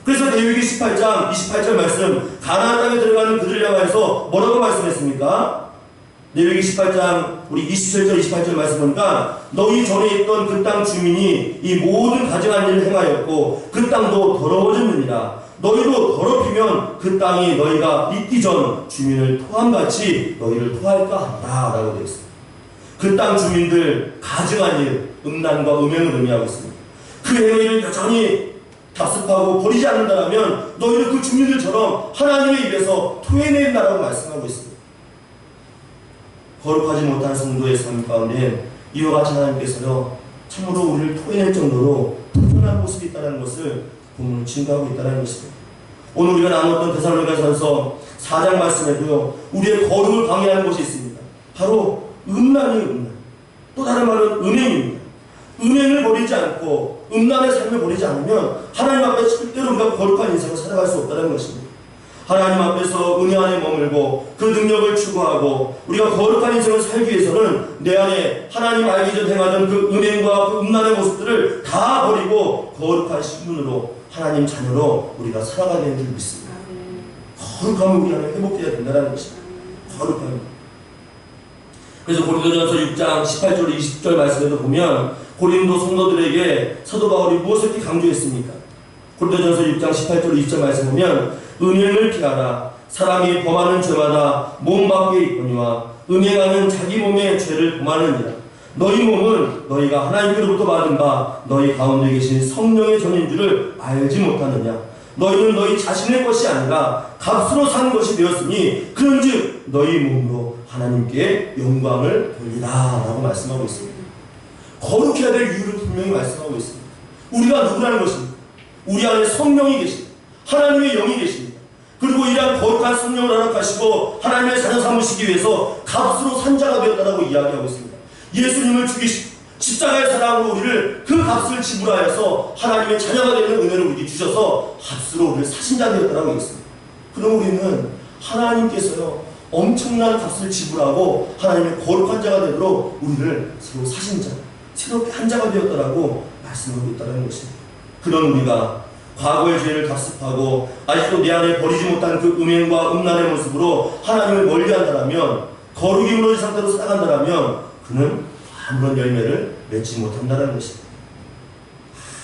그래서 레위기 18장 28절 말씀, 가나안 땅에 들어가는 그들을 향해서 뭐라고 말씀했습니까? 레위기 18장 우리 27절 28절 말씀 보니까 너희 전에 있던 그 땅 주민이 이 모든 가증한 일을 행하였고 그 땅도 더러워졌느니라. 너희도 더럽히면 그 땅이 너희가 있기 전 주민을 토함같이 너희를 토할까 한다 라고 되어 있습니다. 그 땅 주민들 가증한 일, 음란과 음행을 의미하고 있습니다. 그 행위를 여전히 답습하고 버리지 않는다면 너희는 그 주민들처럼 하나님의 입에서 토해낸다라고 말씀하고 있습니다. 거룩하지 못한 성도의 삶 가운데 이와 같이 하나님께서요 참으로 우리를 토해낼 정도로 불편한 모습이 있다는 것을 본문을 증거하고 있다는 것입니다. 오늘 우리가 나눴던 데살로니가전서 4장 말씀에도요 우리의 거룩을 방해하는 것이 있습니다. 바로 음란이에요. 음란. 또 다른 말은 음행입니다. 음행을 버리지 않고 음란의 삶을 버리지 않으면 하나님 앞에 절대로 우리가 거룩한 인생을 살아갈 수 없다는 것입니다. 하나님 앞에서 은혜 안에 머물고 그 능력을 추구하고 우리가 거룩한 인생을 살기 위해서는 내 안에 하나님 알기 전 행하던 그 음행과 그 음란의 모습들을 다 버리고 거룩한 신분으로 하나님 자녀로 우리가 살아가야 되는 줄 믿습니다. 거룩함을 우리 안에 회복되어야 된다는 것입니다. 거룩함. 그래서 고린도전서 6장 18절 20절 말씀에도 보면 고린도 성도들에게 사도 바울이 무엇을 이렇게 강조했습니까? 고린도전서 6장 18절 20절 말씀 보면 음행을 피하라. 사람이 범하는 죄마다 몸 밖에 있거니와 음행하는 자기 몸의 죄를 범하느니라. 너희 몸은 너희가 하나님께로부터 받은 바 너희 가운데 계신 성령의 전인 줄을 알지 못하느냐. 너희는 너희 자신의 것이 아니라 값으로 산 것이 되었으니 그런즉 너희 몸으로 하나님께 영광을 돌리라 라고 말씀하고 있습니다. 거룩해야 될 이유를 분명히 말씀하고 있습니다. 우리가 누구라는 것입니다. 우리 안에 성령이 계십니다. 하나님의 영이 계십니다. 그리고 이러한 거룩한 성령을 허락하시고 하나님의 자녀 삼으시기 위해서 값으로 산 자가 되었다라고 이야기하고 있습니다. 예수님을 죽이시고 십자가의 사랑으로 우리를 그 값을 지불하여서 하나님의 자녀가 되는 은혜를 우리에게 주셔서 값으로 우리를 사신 자 되었다라고 했습니다. 그럼 우리는 하나님께서요 엄청난 값을 지불하고 하나님의 거룩한 자가 되도록 우리를 새로 사신 자, 새롭게 한 자가 되었다라고 말씀하고 있다는 것입니다. 그런 우리가 과거의 죄를 답습하고 아직도 내 안에 버리지 못한 그 음행과 음란의 모습으로 하나님을 멀리한다면 거룩이 무너진 상태로 살아간다면 그는 아무런 열매를 맺지 못한다는 것입니다.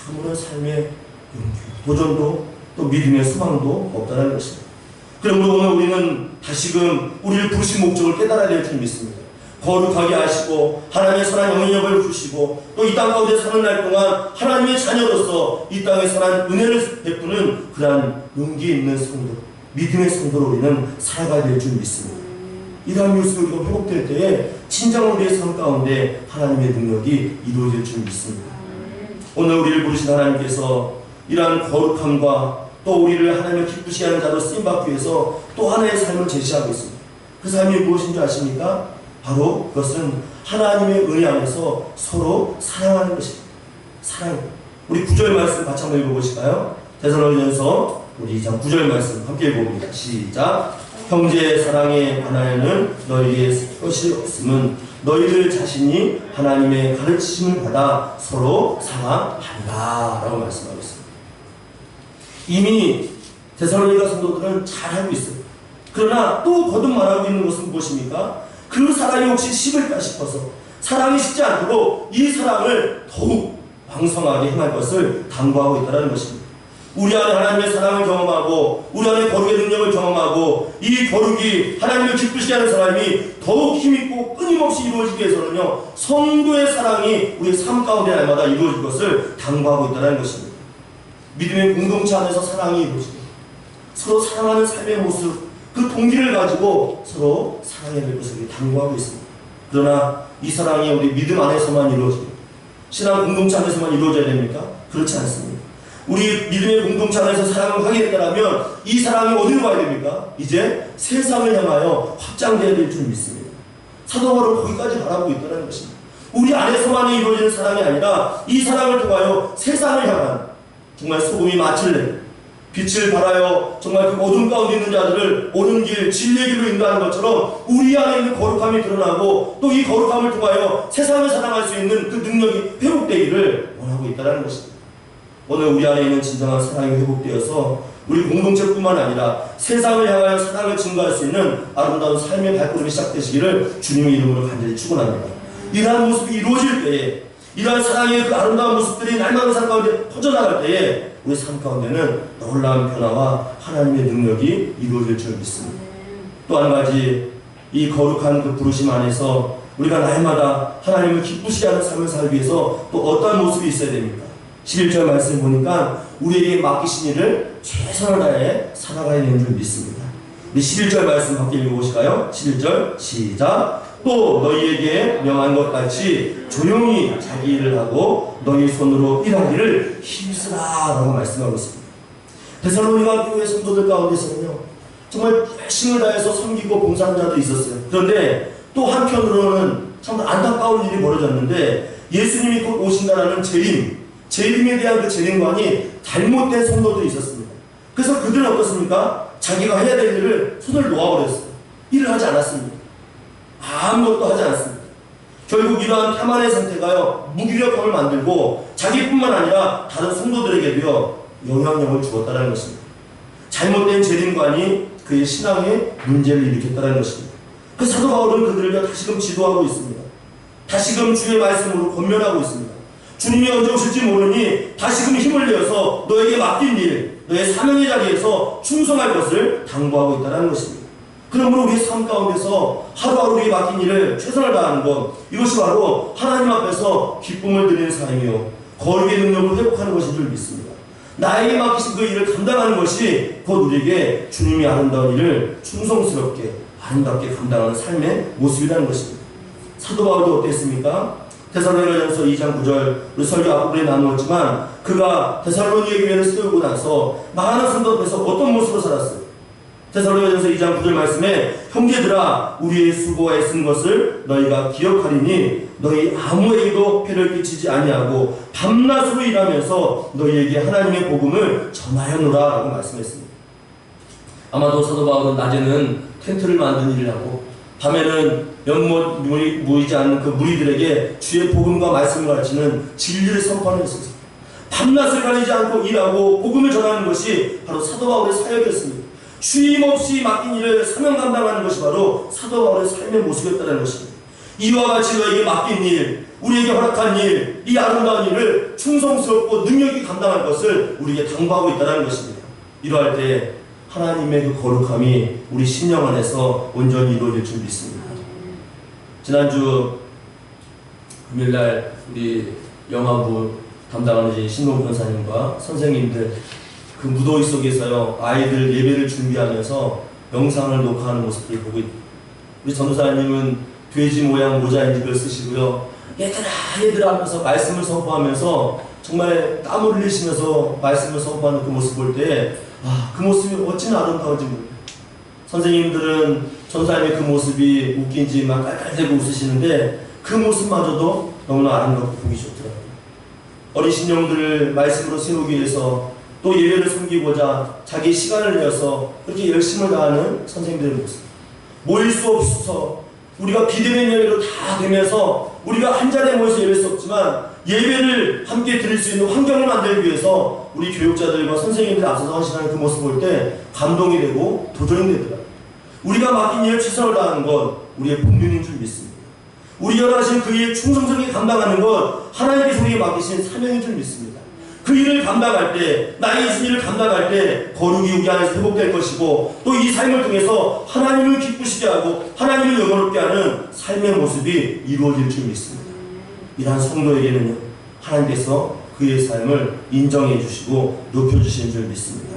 아무런 삶의 용기, 도전도 또 믿음의 소망도 없다는 것입니다. 그러므로 오늘 우리는 다시금 우리를 부르신 목적을 깨달아야 될 줄 믿습니다. 거룩하게 하시고 하나님의 선한 영향력을 주시고 또 이 땅 가운데 사는 날 동안 하나님의 자녀로서 이 땅에 선한 은혜를 베푸는 그러한 용기 있는 성도, 믿음의 성도로 우리는 살아가야 될 줄 믿습니다. 이러한 모습이 우리가 회복될 때에 진정 우리의 삶 가운데 하나님의 능력이 이루어질 줄 믿습니다. 오늘 우리를 부르신 하나님께서 이러한 거룩함과 또 우리를 하나님을 기쁘시게 하는 자로 쓰임받기 위해서 또 하나의 삶을 제시하고 있습니다. 그 삶이 무엇인지 아십니까? 바로 그것은 하나님의 은혜 안에서 서로 사랑하는 것입니다. 사랑. 우리 9절 말씀 같이 한번 읽어보실까요? 데살로니가전서 우리 2장 9절 말씀 함께 읽어봅니다. 시작. 형제 사랑에 관하여는 너희에게 것이 없음은 너희들 자신이 하나님의 가르치심을 받아 서로 사랑하리라 라고 말씀하고 있습니다. 이미 데살로니가 성도들은 잘 알고 있어요. 그러나 또 거듭 말하고 있는 것은 무엇입니까? 그 사랑이 혹시 식을까 싶어서 사랑이 식지 않도록 이 사랑을 더욱 왕성하게 행할 것을 당부하고 있다는 것입니다. 우리 안에 하나님의 사랑을 경험하고 우리 안에 거룩의 능력을 경험하고 이 거룩이 하나님을 기쁘시게 하는 사람이 더욱 힘있고 끊임없이 이루어지기 위해서는요 성도의 사랑이 우리의 삶 가운데 날마다 이루어질 것을 당부하고 있다는 것입니다. 믿음의 공동체 안에서 사랑이 이루어지고 서로 사랑하는 삶의 모습, 그 동기를 가지고 서로 사랑해낼 것을 당부하고 있습니다. 그러나 이 사랑이 우리 믿음 안에서만 이루어집니다. 신앙 공동체 안에서만 이루어져야 됩니까? 그렇지 않습니다. 우리 믿음의 공동체 안에서 사랑을 하게 된다면 이 사랑이 어디로 가야 됩니까? 이제 세상을 향하여 확장되어야 될 줄 믿습니다. 사도 바울은 거기까지 바라보고 있다는 것입니다. 우리 안에서만 이루어지는 사랑이 아니라 이 사랑을 통하여 세상을 향한 정말 소금이 맛을 내고 빛을 발하여 정말 그 어둠 가운데 있는 자들을 옳은 길, 진리의 길로 인도하는 것처럼 우리 안에 있는 거룩함이 드러나고 또 이 거룩함을 통하여 세상을 사랑할 수 있는 그 능력이 회복되기를 원하고 있다는 것입니다. 오늘 우리 안에 있는 진정한 사랑이 회복되어서 우리 공동체뿐만 아니라 세상을 향하여 사랑을 증거할 수 있는 아름다운 삶의 발걸음이 시작되시기를 주님의 이름으로 간절히 축원합니다. 이러한 모습이 이루어질 때에, 이러한 사랑의 그 아름다운 모습들이 날마다 삶 가운데 퍼져나갈 때에 우리 삶 가운데는 놀라운 변화와 하나님의 능력이 이루어질 줄 믿습니다. 또 한 가지, 이 거룩한 그 부르심 안에서 우리가 날마다 하나님을 기쁘시게 하는 삶을 살기 위해서 또 어떠한 모습이 있어야 됩니까? 11절 말씀 보니까 우리에게 맡기신 일을 최선을 다해 살아가야 되는 줄 믿습니다. 우리 11절 말씀 함께 읽어보실까요? 11절 시작. 또 너희에게 명한 것 같이 조용히 자기 일을 하고 너희 손으로 일하기를 힘쓰라 라고 말씀하고 있습니다. 데살로니가 교회 성도들 가운데서는요, 정말 열심을 다해서 섬기고 봉사하는 자들이 있었어요. 그런데 또 한편으로는 참 안타까운 일이 벌어졌는데, 예수님이 곧 오신다라는 재림에 대한 그 재림관이 잘못된 성도들이 있었습니다. 그래서 그들은 어떻습니까? 자기가 해야 될 일을 손을 놓아버렸어요. 일을 하지 않았습니다. 아무것도 하지 않습니다. 결국 이러한 태만의 상태가요, 무기력함을 만들고 자기뿐만 아니라 다른 성도들에게도요 영향력을 주었다는 것입니다. 잘못된 재림관이 그의 신앙에 문제를 일으켰다는 것입니다. 그 사도 바울은 그들을 다시금 지도하고 있습니다. 다시금 주의 말씀으로 권면하고 있습니다. 주님이 언제 오실지 모르니 다시금 힘을 내어서 너에게 맡긴 일, 너의 사명의 자리에서 충성할 것을 당부하고 있다는 것입니다. 그러므로 우리의 삶 가운데서 하루하루 우리에게 맡긴 일을 최선을 다하는 것, 이것이 바로 하나님 앞에서 기쁨을 드리는 삶이요 거룩의 능력을 회복하는 것인 줄 믿습니다. 나에게 맡기신 그 일을 감당하는 것이 곧 우리에게 주님이 아름다운 일을 충성스럽게 아름답게 감당하는 삶의 모습이라는 것입니다. 사도 바울도 어땠습니까? 데살로니가전서 2장 9절 우리 설교 앞부분에 나누었지만, 그가 데살로니가 교회를 세우고 나서 많은 성도 앞에서 어떤 모습으로 살았어요? 데살로니가전서 2장 9절 말씀에 형제들아 우리의 수고와 애쓴 것을 너희가 기억하리니 너희 아무에게도 폐를 끼치지 아니하고 밤낮으로 일하면서 너희에게 하나님의 복음을 전하였노라 라고 말씀했습니다. 아마도 사도 바울은 낮에는 텐트를 만드는 일을 하고 밤에는 연못 모이지 않는 그 무리들에게 주의 복음과 말씀을 가르치는 진리를 선포하는 것입니다. 밤낮을 가리지 않고 일하고 복음을 전하는 것이 바로 사도 바울의 사역이었습니다. 쉼 없이 맡긴 일을 사명 감당하는 것이 바로 사도 바울의 삶의 모습이었다는 것입니다. 이와 같이 너에게 맡긴 일, 우리에게 허락한 일, 이 아름다운 일을 충성스럽고 능력있게 감당할 것을 우리에게 당부하고 있다는 것입니다. 이러할 때 하나님의 그 거룩함이 우리 신령 안에서 온전히 이루어질 줄 믿습니다. 지난주 금요일날 우리 영화부 담당하는 신동 변사님과 선생님들 그 무더위 속에서요 아이들 예배를 준비하면서 영상을 녹화하는 모습을 보고 있습니다. 우리 전도사님은 돼지 모양 모자인지를 쓰시고요, 얘들아 하면서 말씀을 선포하면서 정말 땀을 흘리시면서 말씀을 선포하는 그 모습 볼 때 그 모습이 어찌나 아름다운지 모르겠어요. 선생님들은 전사님의 그 모습이 웃긴지 막 깔깔대고 웃으시는데 그 모습마저도 너무나 아름답고 보기 좋더라고요. 어린 신령들을 말씀으로 세우기 위해서 또 예배를 섬기고자 자기 시간을 내어서 그렇게 열심을 다하는 선생님들의 모습, 모일 수 없어서 우리가 비대면 예배로 다 되면서 우리가 한 자리에 모여서 예배할 수 없지만 예배를 함께 드릴 수 있는 환경을 만들기 위해서 우리 교육자들과 선생님들이 앞서서 헌신하는 그 모습 볼 때 감동이 되고 도전이 되더라고요. 우리가 맡긴 일을 최선을 다하는 것 우리의 본분인 줄 믿습니다. 우리가 하신 그 일 충성스럽게 감당하는 것 하나님께서 우리에게 맡기신 사명인 줄 믿습니다. 그 일을 감당할 때, 나의 이 일을 감당할 때 거룩이 우리 안에서 회복될 것이고 또 이 삶을 통해서 하나님을 기쁘시게 하고 하나님을 영원롭게 하는 삶의 모습이 이루어질 줄 믿습니다. 이러한 성도에게는요 하나님께서 그 그의 삶을 인정해 주시고 높여주시는 줄 믿습니다.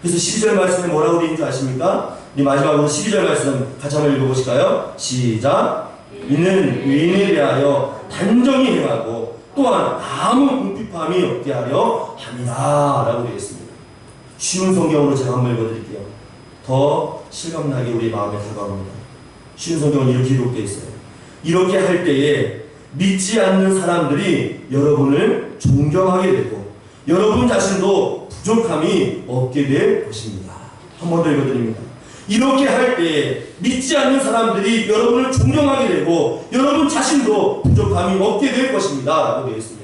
그래서 12절 말씀에 뭐라고 되어 있는 줄 아십니까? 우리 마지막으로 12절 말씀 같이 한번 읽어보실까요? 시작! 이는 의인에 대하여 단정히 행하고 또한 아무 궁핍함이 없게 하려 함이다 라고 되어 있습니다. 쉬운 성경으로 제가 한번 읽어드릴게요. 더 실감나게 우리 마음에 다가옵니다. 쉬운 성경은 이렇게 기록되어 있어요. 이렇게 할 때에 믿지 않는 사람들이 여러분을 존경하게 되고 여러분 자신도 부족함이 없게 될 것입니다. 한 번 더 읽어드립니다. 이렇게 할 때 믿지 않는 사람들이 여러분을 존경하게 되고 여러분 자신도 부족함이 없게 될 것입니다 라고 되어 있습니다.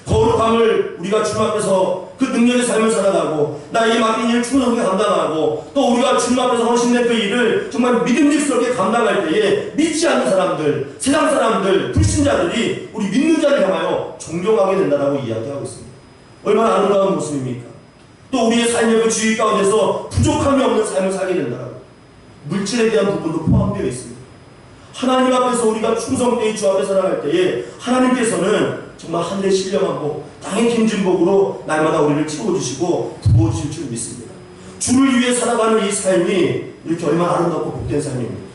거룩함을 우리가 주님 앞에서 그 능력의 삶을 살아가고 나에게 맡긴 일을 충성하게 감당하고 또 우리가 주님 앞에서 헌신된 그 일을 정말 믿음직스럽게 감당할 때에 믿지 않는 사람들, 세상 사람들, 불신자들이 우리 믿는 자를 향하여 존경하게 된다라고 이야기하고 있습니다. 얼마나 아름다운 모습입니까? 또 우리의 삶의 그 주의 가운데서 부족함이 없는 삶을 살게 된다라고. 물질에 대한 부분도 포함되어 있습니다. 하나님 앞에서 우리가 충성되이 주 앞에 살아갈 때에 하나님께서는 정말 하늘의 신령한 복, 땅의 힘준 복으로 날마다 우리를 채워주시고 부어주실 줄 믿습니다. 주를 위해 살아가는 이 삶이 이렇게 얼마나 아름답고 복된 삶입니다.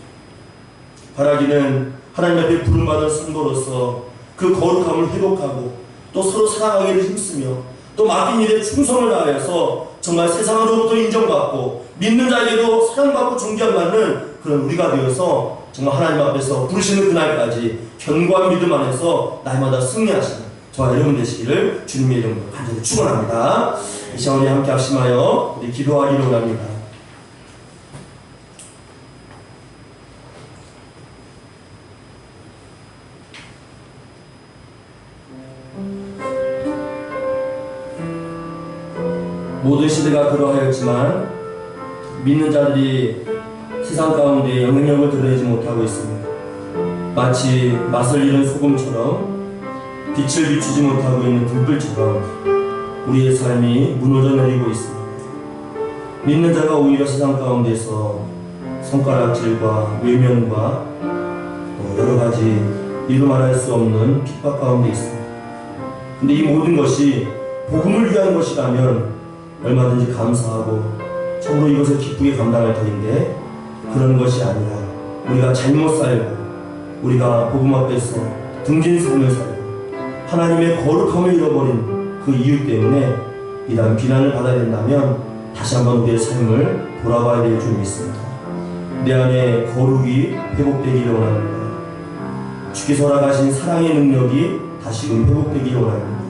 바라기는 하나님 앞에 부름받은 성도로서 그 거룩함을 회복하고 또 서로 사랑하기를 힘쓰며 또 맡긴 일에 충성을 다하여서 정말 세상으로부터 인정받고 믿는 자에게도 사랑받고 존경받는 그런 우리가 되어서 정말 하나님 앞에서 부르시는 그날까지 견고한 믿음 안에서 날마다 승리하시는 저와 여러분 되시기를 주님의 이름으로 간절히 축원합니다. 이 시간 우리 함께 합심하여 우리 기도하기로 합니다. 모든 시대가 그러하였지만 믿는 자들이 세상 가운데 영향력을 드러내지 못하고 있습니다. 마치 맛을 잃은 소금처럼 빛을 비추지 못하고 있는 등불처럼 우리의 삶이 무너져 내리고 있습니다. 믿는 자가 오히려 세상 가운데서 손가락질과 외면과 여러 가지 이루 말할 수 없는 핍박 가운데 있습니다. 근데 이 모든 것이 복음을 위한 것이라면 얼마든지 감사하고 참으로 이것을 기쁘게 감당할 터인데 그런 것이 아니라 우리가 잘못 살고 우리가 복음 앞에서 등진 삶을 살고 하나님의 거룩함을 잃어버린 그 이유 때문에 이러한 비난을 받아야 된다면 다시 한번 우리의 삶을 돌아봐야 될 줄 믿습니다. 내 안에 거룩이 회복되기를 원합니다. 주께서 허락하신 사랑의 능력이 다시금 회복되기를 원합니다.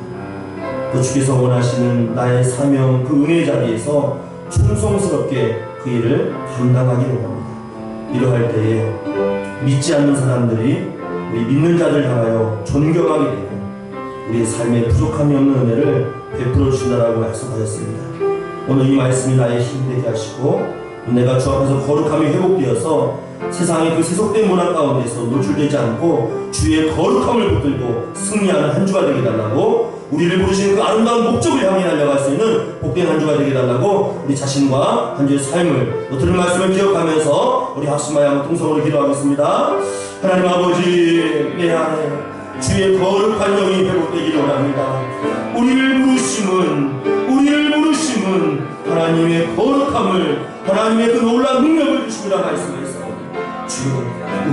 또 주께서 원하시는 나의 사명 그 은혜의 자리에서 충성스럽게 그 일을 감당하기를 원합니다. 이러할 때에 믿지 않는 사람들이 우리 믿는 자들 향하여 존경하게 되고 우리의 삶에 부족함이 없는 은혜를 베풀어 주신다라고 약속하셨습니다. 오늘 이 말씀이 나의 힘이 되게 하시고 내가 주 앞에서 거룩함이 회복되어서 세상의 그 세속된 문화 가운데서 노출되지 않고 주의 거룩함을 붙들고 승리하는 한 주가 되게 달라고 우리를 부르신 그 아름다운 목적을 향해 달려갈 수 있는 복된 한 주가 되게 달라고 우리 자신과 한 주의 삶을 또 들은 말씀을 기억하면서 우리 합심하여 한번 통성으로 기도하겠습니다. 하나님 아버지 내 안에 주의 거룩한 영이 회복되기를 원합니다. 우리를 부르심은 하나님의 거룩함을 하나님의 그 놀라운 능력을 주시리라 말씀하셨습니다. 주여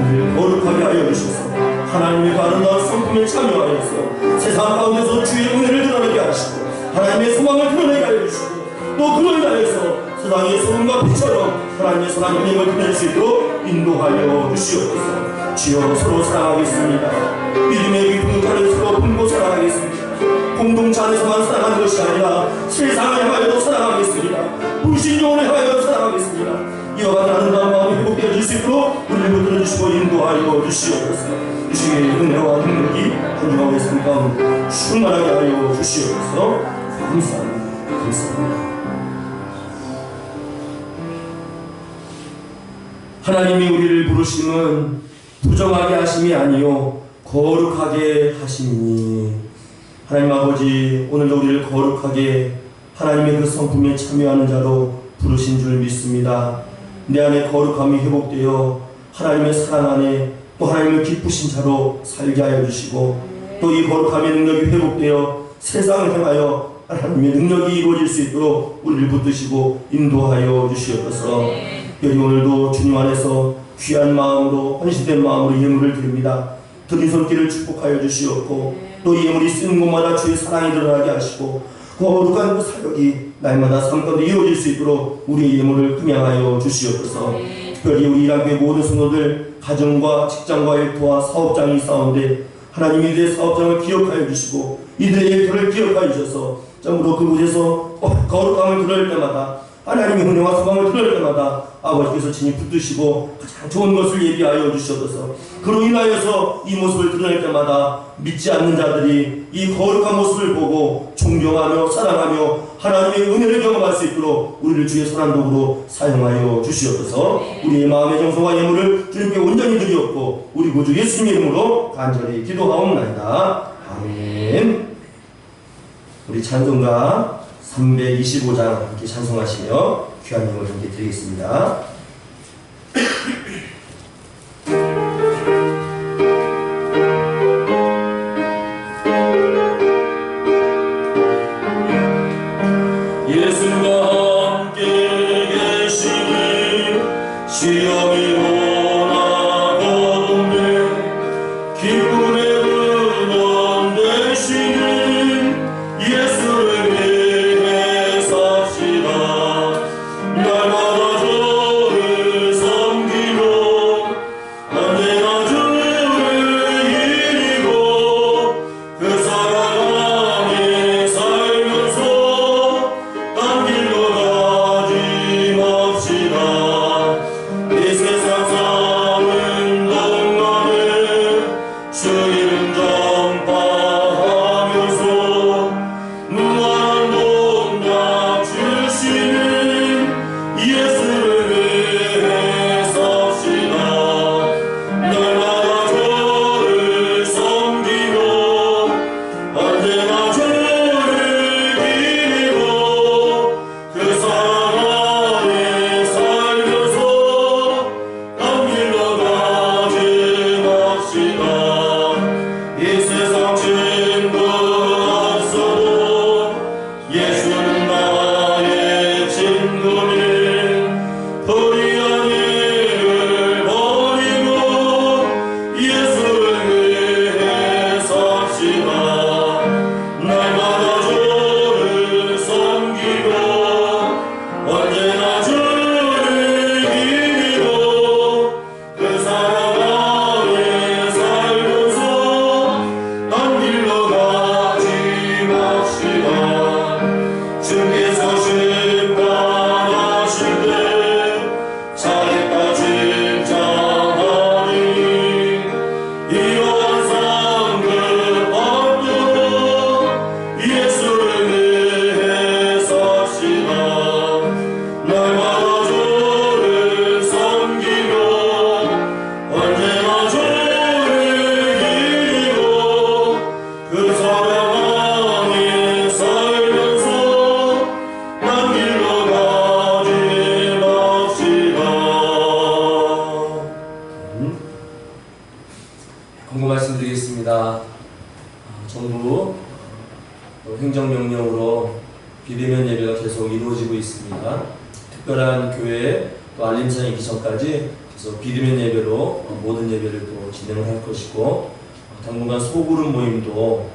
우리를 거룩하게 하여 주셔서 하나님의 그 아름다운 성품에 참여하여서 세상 가운데서 주의 은혜를 드러내게 하시고 하나님의 소망을 드러내게 하여 주시고 또 그를 인하여서 세상의 소금과 빛처럼 하나님의 선한 영향을 드러낼 수 있도록 인도하여 주시옵소서. 주여 서로 사랑하겠습니다. 믿음의 깊은 가를 서로 품고 사랑하겠습니다. 공동체 안에서만 사랑하는 것이 아니라 세상을 향하여도 사랑하겠습니다. 불신용을 향하여 사랑하겠습니다. 이와 같은 아름다운 마음이 회복되어 줄 수 있도록 우리를 붙들어 주시고 인도하여 주시옵소서. 주의 은혜와 능력이 한 주간 우리 삶 가운데 충만하게 하여 주시옵소서. 감사합니다. 감사합니다. 하나님이 우리를 부르심은 부정하게 하심이 아니요 거룩하게 하심이니 하나님 아버지 오늘도 우리를 거룩하게 하나님의 그 성품에 참여하는 자로 부르신 줄 믿습니다. 내 안에 거룩함이 회복되어 하나님의 사랑 안에 또 하나님을 기쁘신 자로 살게 하여 주시고 또 이 거룩함의 능력이 회복되어 세상을 향하여 하나님의 능력이 이루어질 수 있도록 우리를 붙드시고 인도하여 주시옵소서. 여기 오늘도 주님 안에서 귀한 마음으로 헌신된 마음으로 예물을 드립니다. 드린 손길을 축복하여 주시옵고 또 예물이 쓰는 곳마다 주의 사랑이 드러나게 하시고 거룩한 그 사역이 날마다 삶 가운데 이루어질 수 있도록 우리의 예물을 금양하여 주시옵소서. 특별히 우리 이랑교회 모든 성도들 가정과 직장과 일터와 사업장이 있사온데 하나님 이들의 사업장을 기억하여 주시고 이들의 일터를 기억하여 주셔서 전부로 그곳에서 거룩함을 드러낼 때마다 하나님의 은혜와 소망을 드러낼 때마다 아버지께서 친히 붙드시고 가장 좋은 것을 예비하여 주시옵소서. 그로 인하여서 이 모습을 드러낼 때마다 믿지 않는 자들이 이 거룩한 모습을 보고 존경하며 사랑하며 하나님의 은혜를 경험할 수 있도록 우리를 주의 선한 도구로 사용하여 주시옵소서. 우리의 마음의 정성과 예물을 주님께 온전히 드리옵고 우리 구주 예수님의 이름으로 간절히 기도하옵나이다. 아멘. 우리 찬송가 325장 함께 찬송하시며 귀한 예물 함께 드리겠습니다. 예수와 함께 계시니 시험이 원하거든요. 기쁨의 근원 되시는 예수를 위해 삽시다. 날마다 주를 섬기며 언제나 주를 이기고 그 사랑 안에 살면서 딴 길로 가지 맙시다. 이 세상 사는 동안에 주 이름 전파하면서 무한한 동력 주시는 예수를 위해 삽시다. 날마다 주를 섬기며 언제나 주를 기리고 그 사랑 안에 살면서 딴 길로 가지 맙시다. 이 세상 친구 없어도 예수는 나의 친구니 불의한 일을 버리고 예수를 위해 삽시다. 날마다 주를 섬기고 언제나 주를 기리고 그 사랑 안에 살면서 딴 길로 가지 맙시다. 주께서 심판하실 때 자기가 진짜하니 이러한 상급 앞두고 예수를 위해 삽시다. 날마다 주를 섬기며 언제나 주를 기리고 그 사랑 안에 살면서 딴 길로 가지 맙시다. 공고 말씀드리겠습니다. 정부 행정명령으로 비대면 예배가 계속 이루어지고 있습니다. 특별한 교회 또 알림상이 있기 전까지 계속 비대면 예배로 모든 예배를 또 진행을 할 것이고 당분간 소그룹 모임도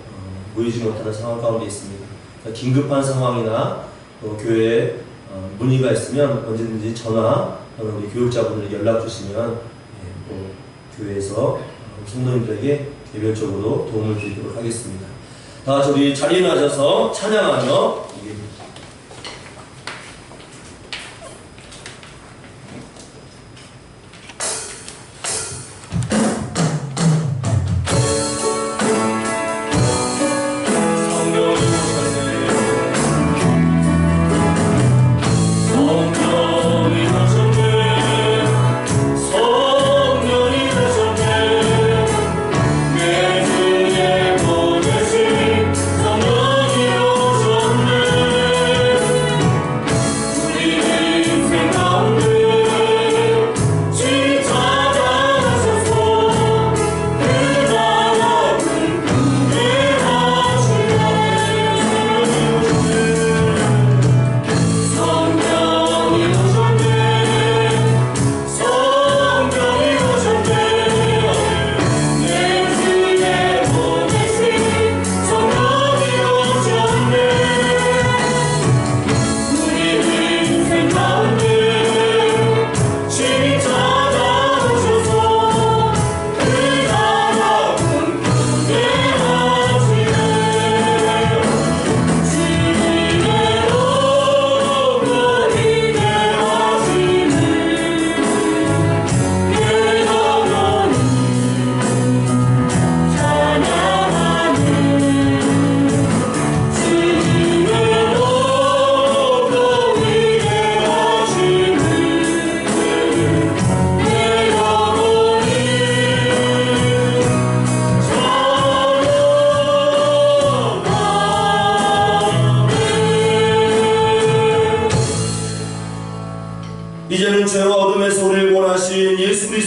모이지 못하는 상황 가운데 있습니다. 긴급한 상황이나 또 교회에 문의가 있으면 언제든지 전화 또는 우리 교육자분들 연락 주시면 또 교회에서 성도님들에게 개별적으로 도움을 드리도록 하겠습니다. 다 같이 우리 자리에 앉아서 찬양하며 내 주에 보내신 성령이 오셨네.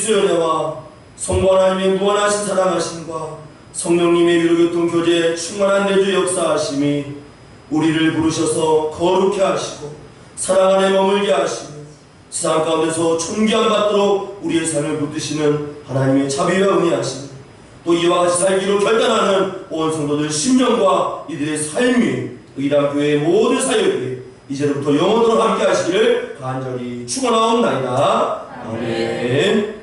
그리스도의 은혜와 성부 하나님의 무한하신 사랑하심과 성령님의 위로교통 교제에 충만한 내주 역사하심이 우리를 부르셔서 거룩해 하시고 사랑 안에 머물게 하시며 세상 가운데서 존귀함 받도록 우리의 삶을 붙드시는 하나님의 자비와 은혜하심, 또 이와 같이 살기로 결단하는 온 성도들 심령과 이들의 삶이 의랑교회의 모든 사역에 이제부터 영원토록 함께 하시기를 간절히 축원하옵나이다. 아멘.